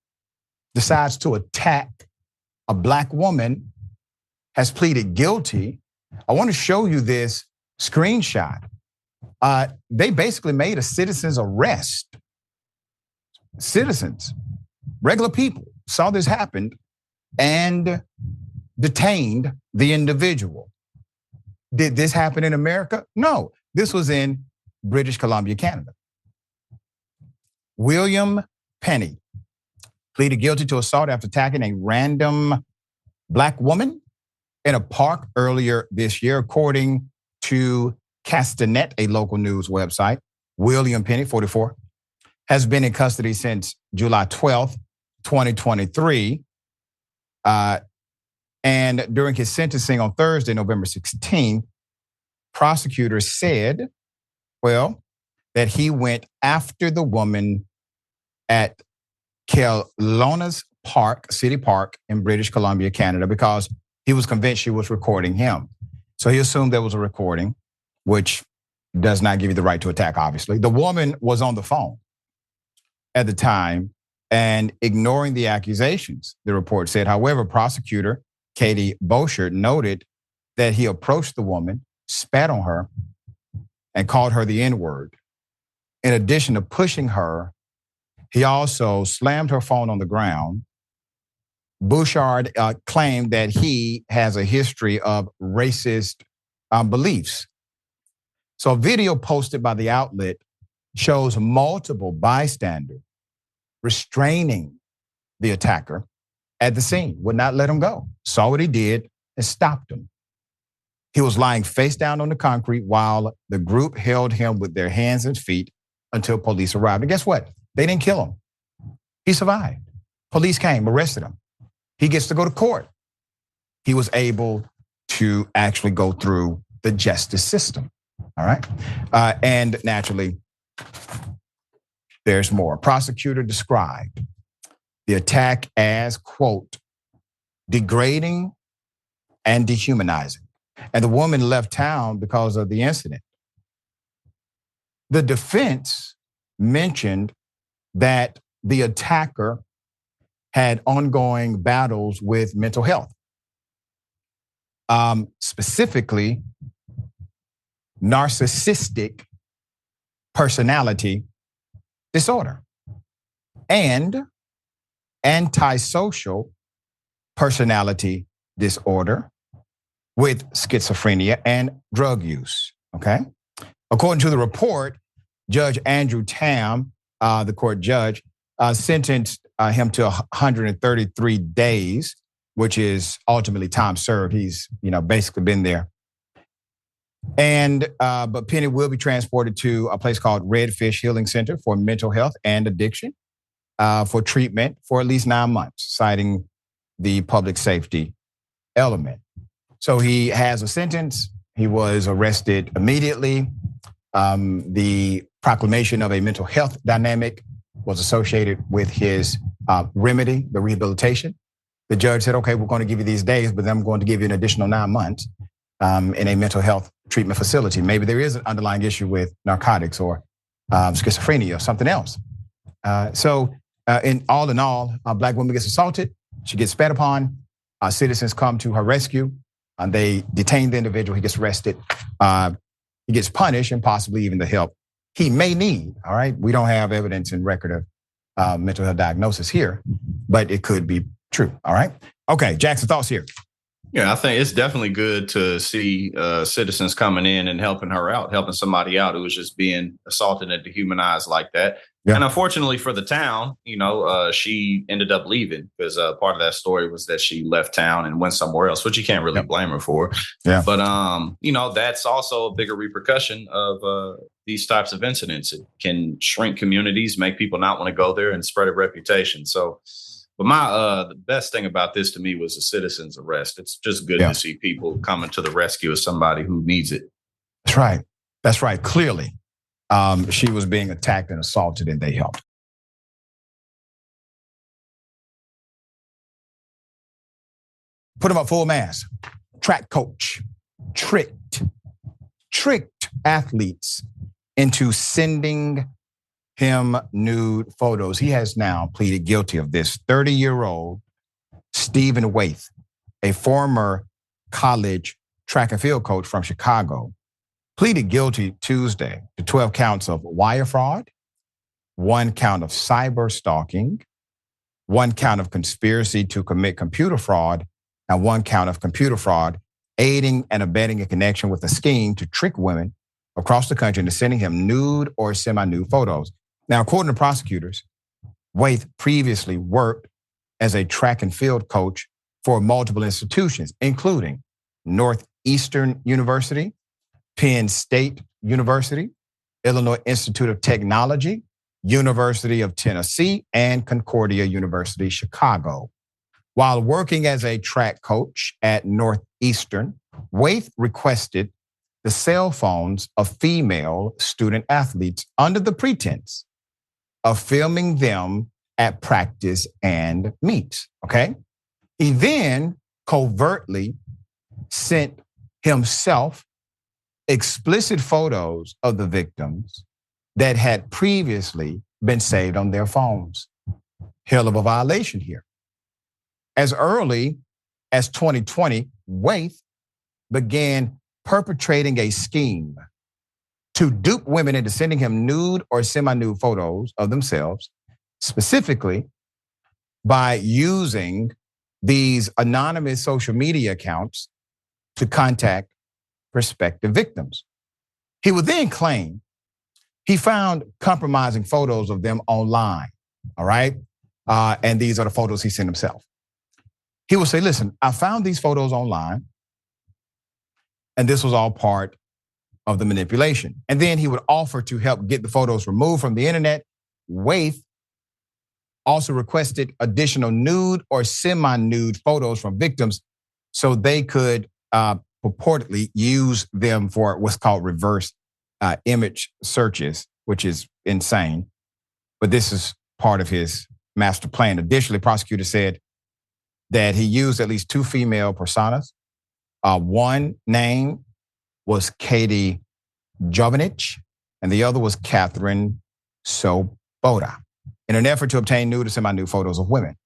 decides to attack a Black woman, has pleaded guilty. I want to show you this screenshot. They basically made a citizen's arrest. Citizens, regular people, saw this happen and detained the individual. Did this happen in America? No, this was in British Columbia, Canada. William Penny pleaded guilty to assault after attacking a random Black woman in a park earlier this year, according to Castanet, a local news website. William Penny, 44, has been in custody since July 12th, 2023. And during his sentencing on Thursday, November 16th, prosecutors said, that he went after the woman at Kelowna's Park, City Park in British Columbia, Canada, because he was convinced she was recording him. So he assumed there was a recording, which does not give you the right to attack, obviously. The woman was on the phone at the time and ignoring the accusations, the report said. However, prosecutor Katie Boschert noted that he approached the woman, spat on her, and called her the N-word. In addition to pushing her, he also slammed her phone on the ground. Bouchard claimed that he has a history of racist beliefs. So a video posted by the outlet shows multiple bystanders restraining the attacker at the scene, would not let him go, saw what he did and stopped him. He was lying face down on the concrete while the group held him with their hands and feet until police arrived. And guess what? They didn't kill him. He survived. Police came, arrested him. He gets to go to court. He was able to actually go through the justice system. All right. And naturally, there's more. Prosecutor described the attack as, quote, degrading and dehumanizing. And the woman left town because of the incident. The defense mentioned that the attacker had ongoing battles with mental health, specifically narcissistic personality disorder and antisocial personality disorder with schizophrenia and drug use, okay? According to the report, Judge Andrew Tam, the court judge, sentenced him to 133 days, which is ultimately time served. He's, basically been there. And but Penny will be transported to a place called Redfish Healing Center for mental health and addiction for treatment for at least 9 months, citing the public safety element. So he has a sentence. He was arrested immediately. The proclamation of a mental health dynamic was associated with his remedy, the rehabilitation. The judge said, okay, we're going to give you these days, but then I'm going to give you an additional 9 months in a mental health treatment facility. Maybe there is an underlying issue with narcotics or schizophrenia or something else. In all, a Black woman gets assaulted. She gets spat upon. Citizens come to her rescue. And they detain the individual. He gets arrested. He gets punished and possibly even the help he may need. All right. We don't have evidence and record of mental health diagnosis here, but it could be true. All right. Okay. Jackson, thoughts here. Yeah, I think it's definitely good to see citizens coming in and helping her out, helping somebody out who was just being assaulted and dehumanized like that. Yeah. And unfortunately for the town, she ended up leaving because part of that story was that she left town and went somewhere else, which you can't really blame her for. Yeah. But, that's also a bigger repercussion of these types of incidents. It can shrink communities, make people not want to go there and spread a reputation. So, but the best thing about this to me was the citizen's arrest. It's just good to see people coming to the rescue of somebody who needs it. That's right. That's right. Clearly, she was being attacked and assaulted, and they helped. Put him up full mass. Track coach tricked athletes into sending him nude photos. He has now pleaded guilty of this. 30-year-old Stephen Waith, a former college track and field coach from Chicago, pleaded guilty Tuesday to 12 counts of wire fraud, 1 count of cyber stalking, 1 count of conspiracy to commit computer fraud, and 1 count of computer fraud, aiding and abetting a connection with a scheme to trick women across the country into sending him nude or semi-nude photos. Now, according to prosecutors, Waith previously worked as a track and field coach for multiple institutions, including Northeastern University, Penn State University, Illinois Institute of Technology, University of Tennessee, and Concordia University, Chicago. While working as a track coach at Northeastern, Waith requested the cell phones of female student athletes under the pretense of filming them at practice and meets, okay? He then covertly sent himself explicit photos of the victims that had previously been saved on their phones. Hell of a violation here. As early as 2020, Waith began perpetrating a scheme to dupe women into sending him nude or semi-nude photos of themselves, specifically by using these anonymous social media accounts to contact prospective victims. He would then claim he found compromising photos of them online, all right? And these are the photos he sent himself. He would say, listen, I found these photos online, and this was all part of the manipulation. And then he would offer to help get the photos removed from the internet. Waith also requested additional nude or semi-nude photos from victims so they could purportedly use them for what's called reverse image searches, which is insane. But this is part of his master plan. Additionally, prosecutors said that he used at least 2 female personas. One name was Katie Jovanich, and the other was Catherine Soboda, in an effort to obtain nude or semi-nude photos of women.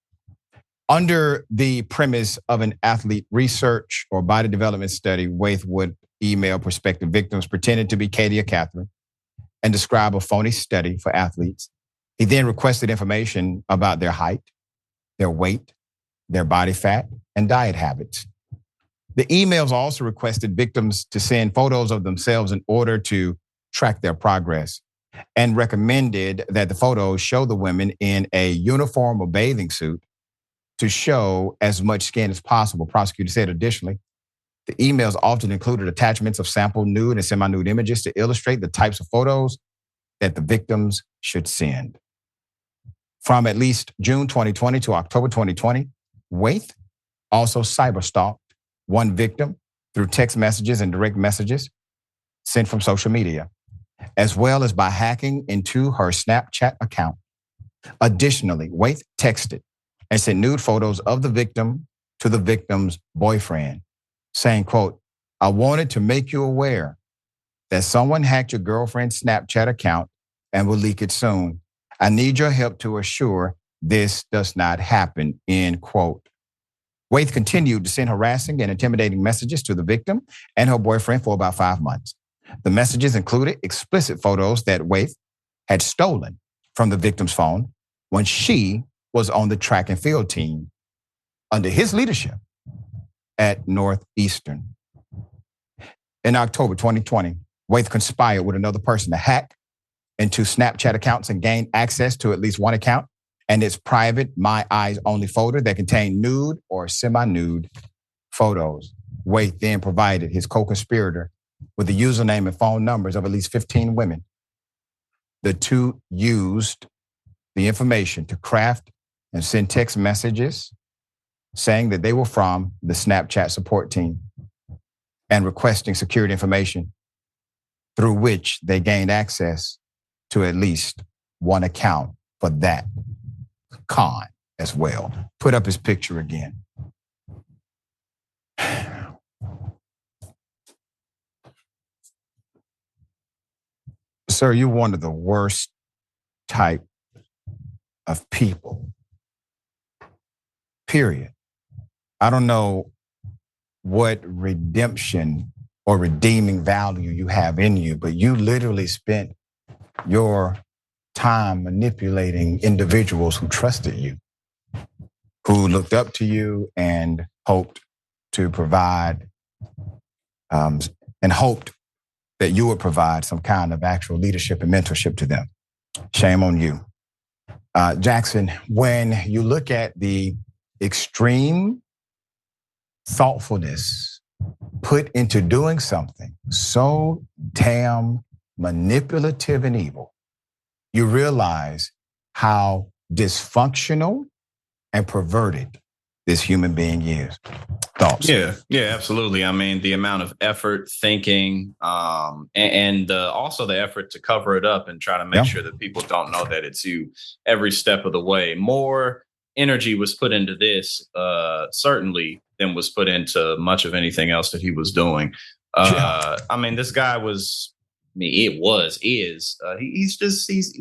Under the premise of an athlete research or body development study, Waith would email prospective victims pretending to be Katie or Catherine and describe a phony study for athletes. He then requested information about their height, their weight, their body fat, and diet habits. The emails also requested victims to send photos of themselves in order to track their progress, and recommended that the photos show the women in a uniform or bathing suit to show as much skin as possible. Prosecutors said additionally, the emails often included attachments of sample nude and semi-nude images to illustrate the types of photos that the victims should send. From at least June 2020 to October 2020, Waith also cyberstalked one victim through text messages and direct messages sent from social media, as well as by hacking into her Snapchat account. Additionally, Waith texted and sent nude photos of the victim to the victim's boyfriend, saying, quote, I wanted to make you aware that someone hacked your girlfriend's Snapchat account and will leak it soon. I need your help to assure this does not happen, end quote. Waith continued to send harassing and intimidating messages to the victim and her boyfriend for about 5 months. The messages included explicit photos that Waith had stolen from the victim's phone when she was on the track and field team under his leadership. at Northeastern. In October 2020, Waith conspired with another person to hack into Snapchat accounts and gain access to at least one account and its private My Eyes Only folder that contained nude or semi-nude photos. Waith then provided his co-conspirator with the username and phone numbers of at least 15 women. The two used the information to craft and send text messages saying that they were from the Snapchat support team and requesting security information through which they gained access to at least one account for that con as well. Put up his picture again. Sir, you're one of the worst type of people. Period. I don't know what redemption or redeeming value you have in you, but you literally spent your time manipulating individuals who trusted you, who looked up to you and hoped to provide, and hoped that you would provide some kind of actual leadership and mentorship to them. Shame on you. Jackson, when you look at the extreme thoughtfulness put into doing something so damn manipulative and evil, you realize how dysfunctional and perverted this human being is. Thoughts? Yeah, absolutely. I mean, the amount of effort, thinking, and also the effort to cover it up and try to make sure that people don't know that it's you every step of the way. More energy was put into this, certainly, than was put into much of anything else that he was doing. I mean, this guy was, he's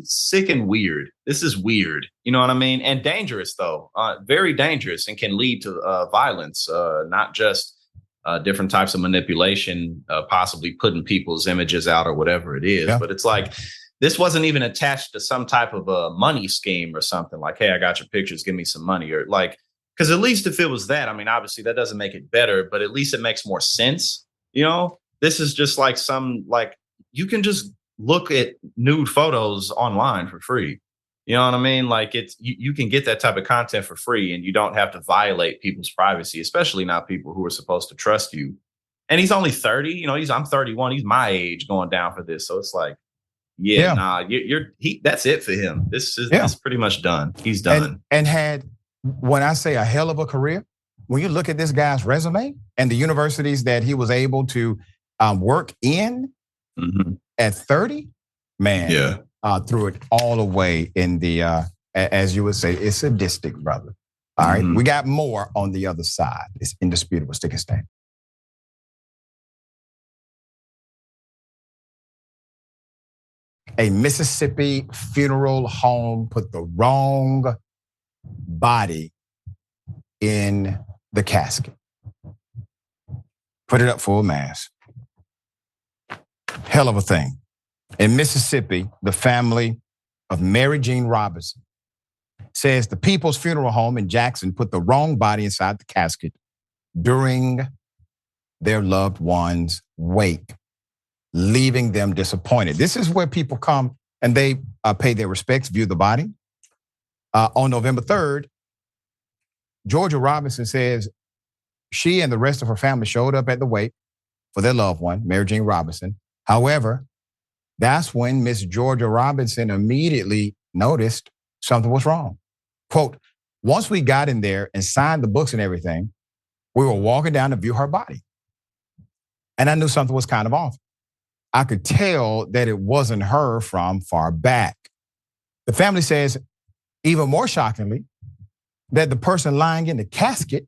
sick and weird. This is weird. You know what I mean? And dangerous, though. Very dangerous, and can lead to violence, not just different types of manipulation, possibly putting people's images out or whatever it is. But it's like, this wasn't even attached to some type of a money scheme or something like, hey, I got your pictures, give me some money. Or like, because at least if it was that, I mean, obviously that doesn't make it better, but at least it makes more sense. You know, this is just like you can just look at nude photos online for free. You know what I mean? Like you can get that type of content for free, and you don't have to violate people's privacy, especially not people who are supposed to trust you. And he's only 30, you know, I'm 31. He's my age going down for this. So it's like, that's it for him. This is pretty much done. He's done. And had, when I say a hell of a career, when you look at this guy's resume and the universities that he was able to work in, at 30, man, threw it all away in the, as you would say, it's sadistic, brother. All right, we got more on the other side. It's indisputable. Stick and stay. A Mississippi funeral home put the wrong body in the casket. Put it up full mass. Hell of a thing. In Mississippi, the family of Mary Jean Robinson says the People's Funeral Home in Jackson put the wrong body inside the casket during their loved one's wake, leaving them disappointed. This is where people come and they pay their respects, view the body. On November 3rd, Georgia Robinson says she and the rest of her family showed up at the wake for their loved one, Mary Jean Robinson. However, that's when Miss Georgia Robinson immediately noticed something was wrong. Quote, once we got in there and signed the books and everything, we were walking down to view her body. And I knew something was kind of off. I could tell that it wasn't her from far back. The family says, even more shockingly, that the person lying in the casket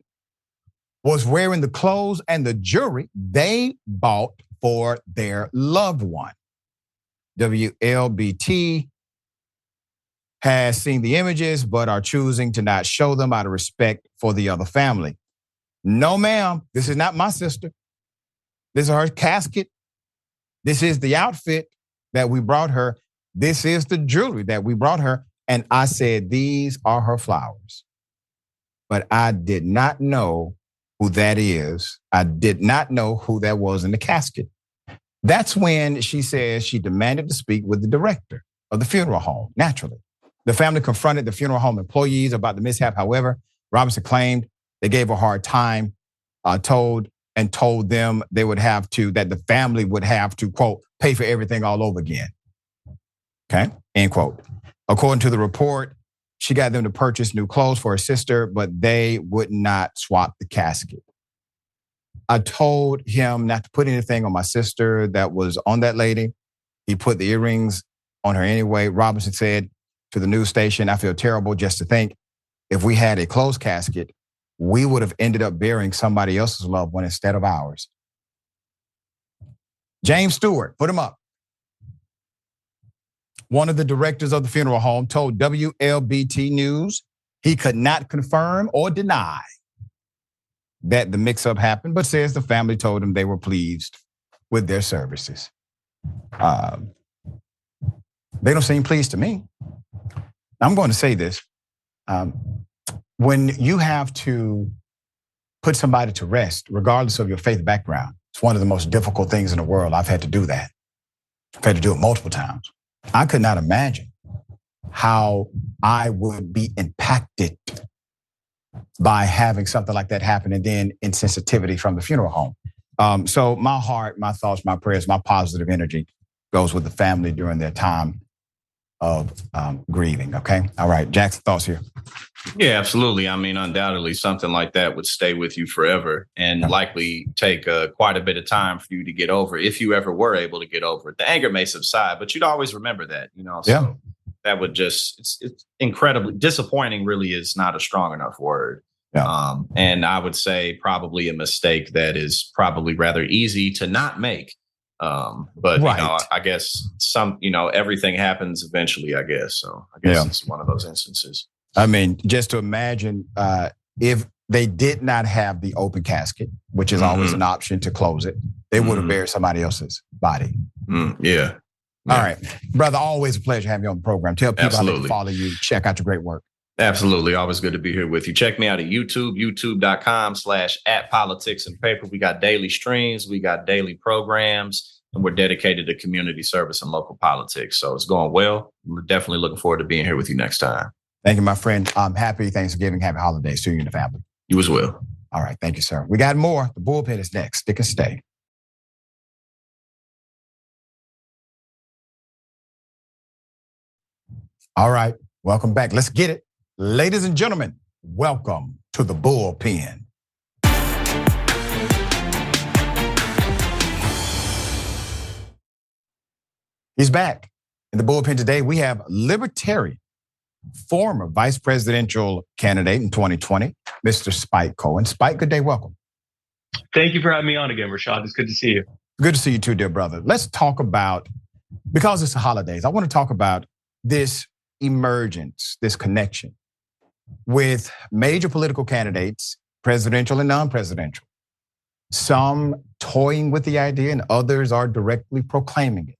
was wearing the clothes and the jewelry they bought for their loved one. WLBT has seen the images, but are choosing to not show them out of respect for the other family. No, ma'am, this is not my sister. This is her casket. This is the outfit that we brought her. This is the jewelry that we brought her. And I said, these are her flowers. But I did not know who that is. I did not know who that was in the casket. That's when she says she demanded to speak with the director of the funeral home, naturally. The family confronted the funeral home employees about the mishap. However, Robinson claimed they gave her a hard time, told them they would have to, that the family would have to, quote, pay for everything all over again. Okay, end quote. According to the report, she got them to purchase new clothes for her sister, but they would not swap the casket. I told him not to put anything on my sister that was on that lady. He put the earrings on her anyway. Robinson said to the news station, I feel terrible just to think if we had a closed casket, we would have ended up burying somebody else's loved one instead of ours. James Stewart, put him up. One of the directors of the funeral home told WLBT News he could not confirm or deny that the mix-up happened, but says the family told him they were pleased with their services. They don't seem pleased to me. I'm going to say this. When you have to put somebody to rest, regardless of your faith background, it's one of the most difficult things in the world. I've had to do that. I've had to do it multiple times. I could not imagine how I would be impacted by having something like that happen and then insensitivity from the funeral home. So my heart, my thoughts, my prayers, my positive energy goes with the family during their time of grieving, okay? All right, Jackson, thoughts here? Yeah, absolutely. I mean, undoubtedly, something like that would stay with you forever and likely take quite a bit of time for you to get over, if you ever were able to get over it. The anger may subside, but you'd always remember that, you know? So that would just, it's incredibly disappointing, really is not a strong enough word. Yeah. And I would say probably a mistake that is probably rather easy to not make. But right. You know, I guess everything happens eventually, I guess. So I guess it's one of those instances. I mean, just to imagine if they did not have the open casket, which is always an option to close it, they would have buried somebody else's body. Yeah. All right. Brother, always a pleasure having you on the program. Tell people how to follow you. Check out your great work. Absolutely. Always good to be here with you. Check me out at YouTube, youtube.com/@politicsandpaper. We got daily streams. We got daily programs, and we're dedicated to community service and local politics. So it's going well. We're definitely looking forward to being here with you next time. Thank you, my friend. Happy Thanksgiving. Happy holidays to you and the family. You as well. All right. Thank you, sir. We got more. The bullpen is next. Stick and stay. All right. Welcome back. Let's get it. Ladies and gentlemen, welcome to the bullpen. He's back. In the bullpen today, we have Libertarian, former vice presidential candidate in 2020, Mr. Spike Cohen. Spike, good day. Welcome. Thank you for having me on again, Rashad. It's good to see you. Good to see you too, dear brother. Let's talk about, because it's the holidays, I want to talk about this emergence, this connection with major political candidates, presidential and non-presidential. Some toying with the idea and others are directly proclaiming it,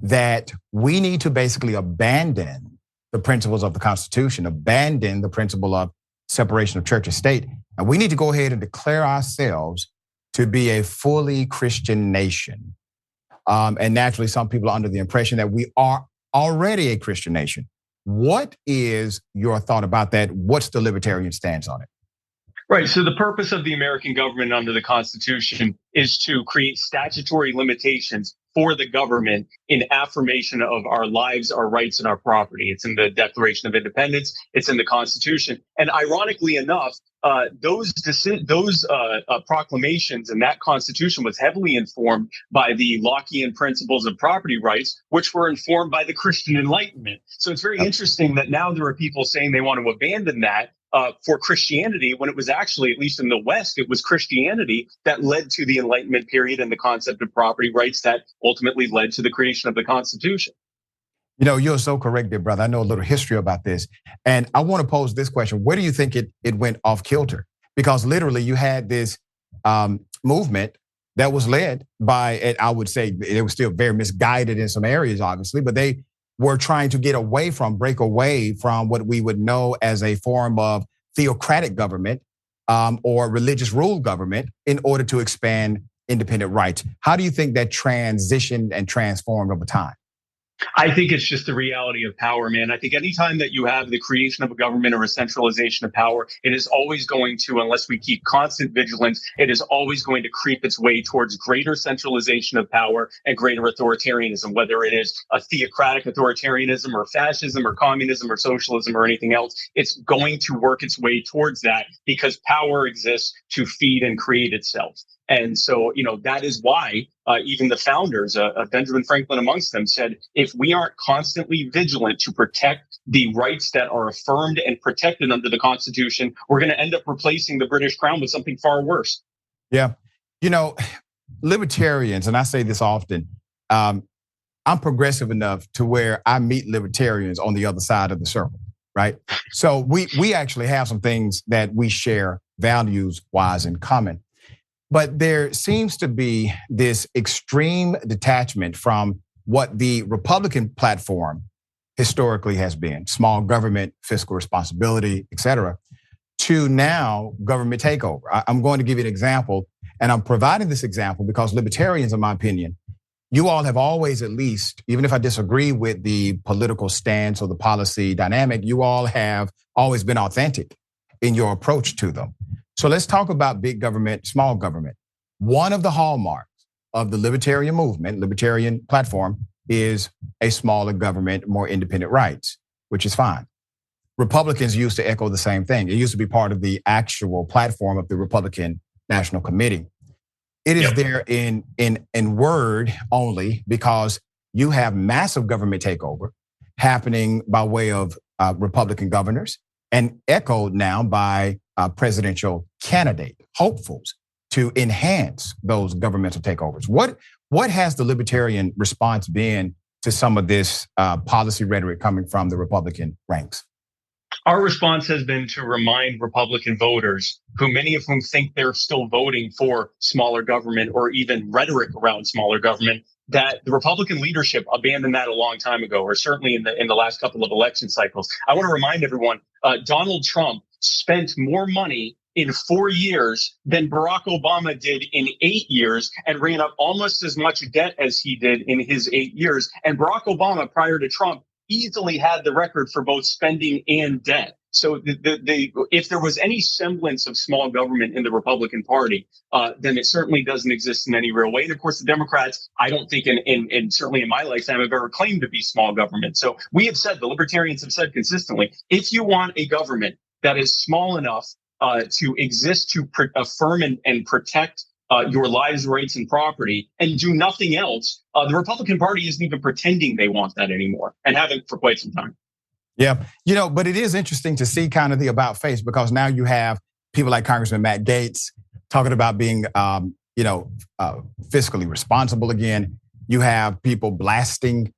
that we need to basically abandon the principles of the Constitution, abandon the principle of separation of church and state, and we need to go ahead and declare ourselves to be a fully Christian nation. And naturally, some people are under the impression that we are already a Christian nation. What is your thought about that? What's the libertarian stance on it? Right. So the purpose of the American government under the Constitution is to create statutory limitations for the government in affirmation of our lives, our rights, and our property. It's in the Declaration of Independence. It's in the Constitution. And ironically enough, those proclamations and that Constitution was heavily informed by the Lockean principles of property rights, which were informed by the Christian Enlightenment. So it's very interesting that now there are people saying they want to abandon that for Christianity, when it was actually, at least in the West, it was Christianity that led to the Enlightenment period and the concept of property rights that ultimately led to the creation of the Constitution. You know, you're so correct, dear brother. I know a little history about this. And I want to pose this question. Where do you think it went off kilter? Because literally you had this movement that was led by, and I would say it was still very misguided in some areas, obviously, but they were trying to break away from what we would know as a form of theocratic government or religious rule government in order to expand independent rights. How do you think that transitioned and transformed over time? I think it's just the reality of power, man. I think anytime that you have the creation of a government or a centralization of power, it is always going to, unless we keep constant vigilance, it is always going to creep its way towards greater centralization of power and greater authoritarianism, whether it is a theocratic authoritarianism or fascism or communism or socialism or anything else. It's going to work its way towards that because power exists to feed and create itself. And so, that is why even the founders, Benjamin Franklin amongst them, said, if we aren't constantly vigilant to protect the rights that are affirmed and protected under the Constitution, we're going to end up replacing the British Crown with something far worse. Yeah. Libertarians, and I say this often, I'm progressive enough to where I meet libertarians on the other side of the circle, right? So we actually have some things that we share values-wise in common. But there seems to be this extreme detachment from what the Republican platform historically has been, small government, fiscal responsibility, et cetera, to now government takeover. I'm going to give you an example, and I'm providing this example because libertarians, in my opinion, you all have always, at least, even if I disagree with the political stance or the policy dynamic, you all have always been authentic in your approach to them. So let's talk about big government, small government. One of the hallmarks of the libertarian movement, libertarian platform, is a smaller government, more independent rights, which is fine. Republicans used to echo the same thing. It used to be part of the actual platform of the Republican National Committee. It is there in word only because you have massive government takeover happening by way of Republican governors and echoed now by presidential candidate hopefuls to enhance those governmental takeovers. What has the libertarian response been to some of this policy rhetoric coming from the Republican ranks? Our response has been to remind Republican voters, who many of whom think they're still voting for smaller government or even rhetoric around smaller government, that the Republican leadership abandoned that a long time ago, or certainly in the last couple of election cycles. I want to remind everyone, Donald Trump spent more money in 4 years than Barack Obama did in 8 years and ran up almost as much debt as he did in his 8 years. And Barack Obama, prior to Trump, easily had the record for both spending and debt. So if there was any semblance of small government in the Republican Party, then it certainly doesn't exist in any real way. And of course, the Democrats, I don't think in certainly in my lifetime have ever claimed to be small government. So we have said, the libertarians have said consistently, if you want a government that is small enough to exist to affirm and protect your lives, rights, and property, and do nothing else, the Republican Party isn't even pretending they want that anymore, and haven't for quite some time. Yeah, but it is interesting to see kind of the about face, because now you have people like Congressman Matt Gaetz talking about being, fiscally responsible again. You have people blasting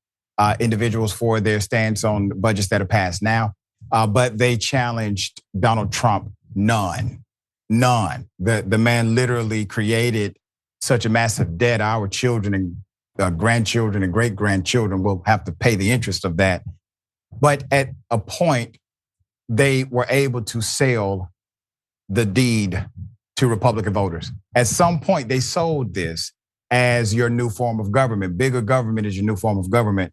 individuals for their stance on budgets that are passed now, but they challenged Donald Trump. None. The man literally created such a massive debt. Our children and grandchildren and great-grandchildren will have to pay the interest of that. But at a point, they were able to sell the deed to Republican voters. At some point, they sold this as your new form of government. Bigger government is your new form of government.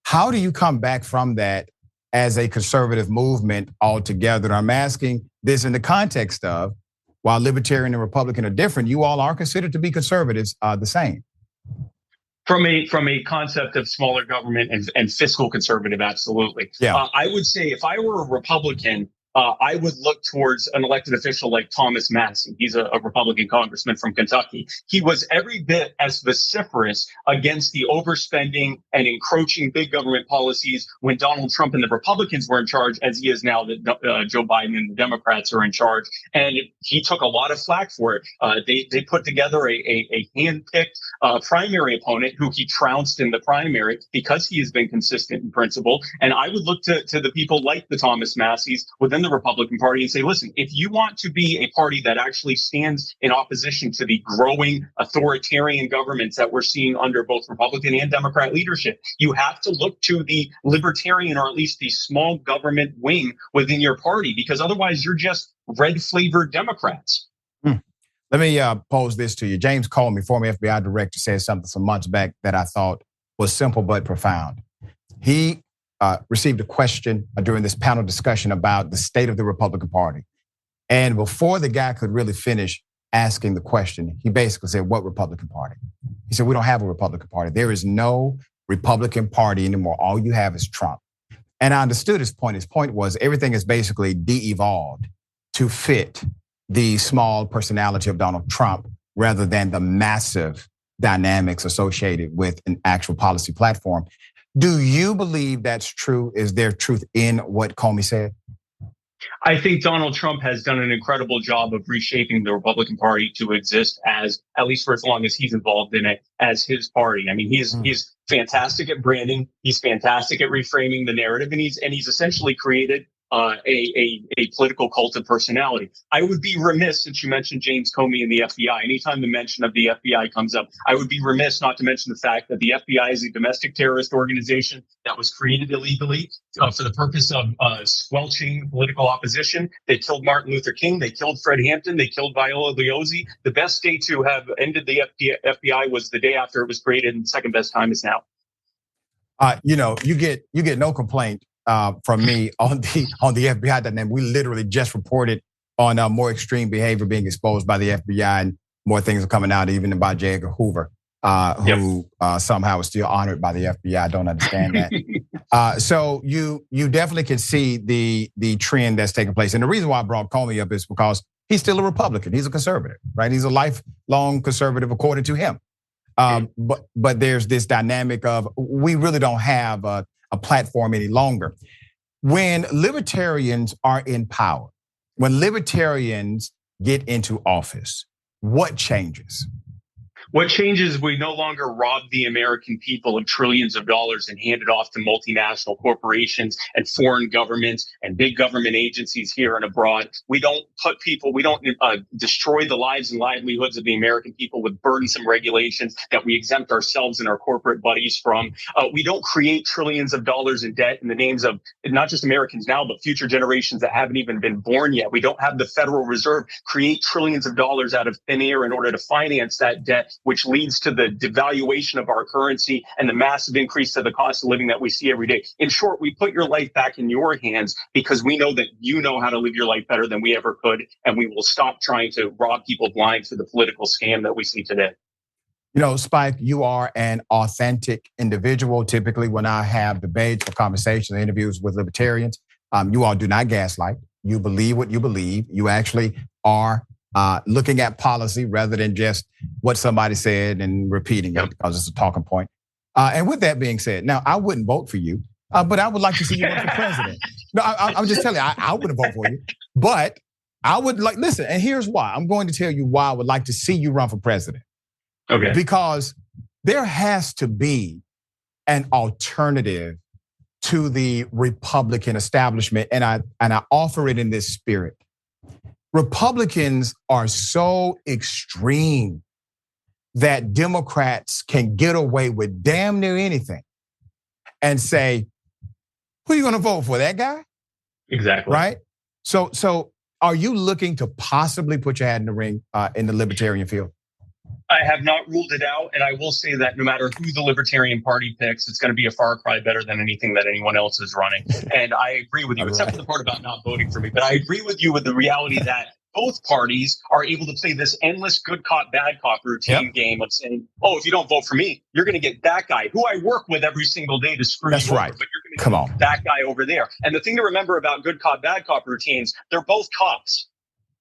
How do you come back from that as a conservative movement altogether? I'm asking this in the context of, while libertarian and Republican are different, you all are considered to be conservatives the same. From a concept of smaller government and fiscal conservative, absolutely. Yeah. I would say if I were a Republican, I would look towards an elected official like Thomas Massie. He's a Republican congressman from Kentucky. He was every bit as vociferous against the overspending and encroaching big government policies when Donald Trump and the Republicans were in charge as he is now that Joe Biden and the Democrats are in charge. And he took a lot of flack for it. They put together a hand-picked primary opponent who he trounced in the primary because he has been consistent in principle. And I would look to the people like the Thomas Massies within the the Republican Party and say, listen, if you want to be a party that actually stands in opposition to the growing authoritarian governments that we're seeing under both Republican and Democrat leadership, you have to look to the libertarian, or at least the small government wing within your party, because otherwise you're just red flavored Democrats. Let me pose this to you. James Comey, former FBI director, said something some months back that I thought was simple but profound. He received a question during this panel discussion about the state of the Republican Party. And before the guy could really finish asking the question, he basically said, what Republican Party? He said, we don't have a Republican Party. There is no Republican Party anymore. All you have is Trump. And I understood his point. His point was everything is basically de-evolved to fit the small personality of Donald Trump rather than the massive dynamics associated with an actual policy platform. Do you believe that's true? Is there truth in what Comey said? I think Donald Trump has done an incredible job of reshaping the Republican Party to exist as, at least for as long as he's involved in it, as his party. I mean, he's fantastic at branding. He's fantastic at reframing the narrative, and he's essentially created a political cult of personality. I would be remiss, since you mentioned James Comey and the FBI, anytime the mention of the FBI comes up, I would be remiss not to mention the fact that the FBI is a domestic terrorist organization that was created illegally for the purpose of squelching political opposition. They killed Martin Luther King. They killed Fred Hampton. They killed Viola Liozzi. The best day to have ended the FBI was the day after it was created, and the second best time is now. You get no complaint from me on the FBI dynamic. We literally just reported on more extreme behavior being exposed by the FBI, and more things are coming out even about J. Edgar Hoover, who somehow is still honored by the FBI. I don't understand that. So you definitely can see the trend that's taking place. And the reason why I brought Comey up is because he's still a Republican. He's a conservative, right? He's a lifelong conservative according to him. But there's this dynamic of we really don't have a platform any longer. When libertarians are in power, when libertarians get into office, what changes? What changes, we no longer rob the American people of trillions of dollars and hand it off to multinational corporations and foreign governments and big government agencies here and abroad. We don't destroy the lives and livelihoods of the American people with burdensome regulations that we exempt ourselves and our corporate buddies from. We don't create trillions of dollars in debt in the names of not just Americans now, but future generations that haven't even been born yet. We don't have the Federal Reserve create trillions of dollars out of thin air in order to finance that debt, which leads to the devaluation of our currency and the massive increase to the cost of living that we see every day. In short, we put your life back in your hands because we know that you know how to live your life better than we ever could, and we will stop trying to rob people blind to the political scam that we see today. You know, Spike, you are an authentic individual. Typically, when I have debates or conversations or interviews with libertarians, you all do not gaslight. You believe what you believe. You actually are looking at policy rather than just what somebody said and repeating it because it's a talking point. And with that being said, now I wouldn't vote for you, but I would like to see you run for president. No, I'm just telling you, I wouldn't vote for you, but I would like, listen, and here's why. I'm going to tell you why I would like to see you run for president. Okay. Because there has to be an alternative to the Republican establishment, and I offer it in this spirit. Republicans are so extreme that Democrats can get away with damn near anything and say, who are you going to vote for, that guy? Exactly. Right? So are you looking to possibly put your hat in the ring in the libertarian field? I have not ruled it out, and I will say that no matter who the Libertarian Party picks, it's going to be a far cry better than anything that anyone else is running. And I agree with you, except for the part about not voting for me. But I agree with you with the reality that both parties are able to play this endless good cop, bad cop routine game of saying, oh, if you don't vote for me, you're going to get that guy who I work with every single day to screw That's you right. over, but you're going to get that guy over there. And the thing to remember about good cop, bad cop routines, they're both cops.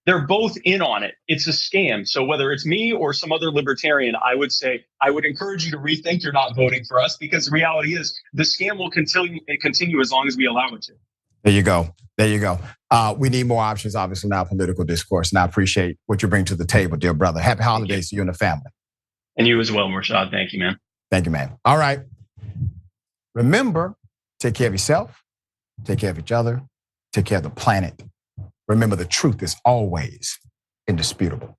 They're both in on it. It's a scam. So whether it's me or some other libertarian, I would say, I would encourage you to rethink you're not voting for us, because the reality is the scam will continue as long as we allow it to. There you go. There you go. We need more options, obviously, in our political discourse. And I appreciate what you bring to the table, dear brother. Happy holidays to you and the family. And you as well, Rashad. Thank you, man. Thank you, man. All right. Remember, take care of yourself, take care of each other, take care of the planet. Remember, the truth is always indisputable.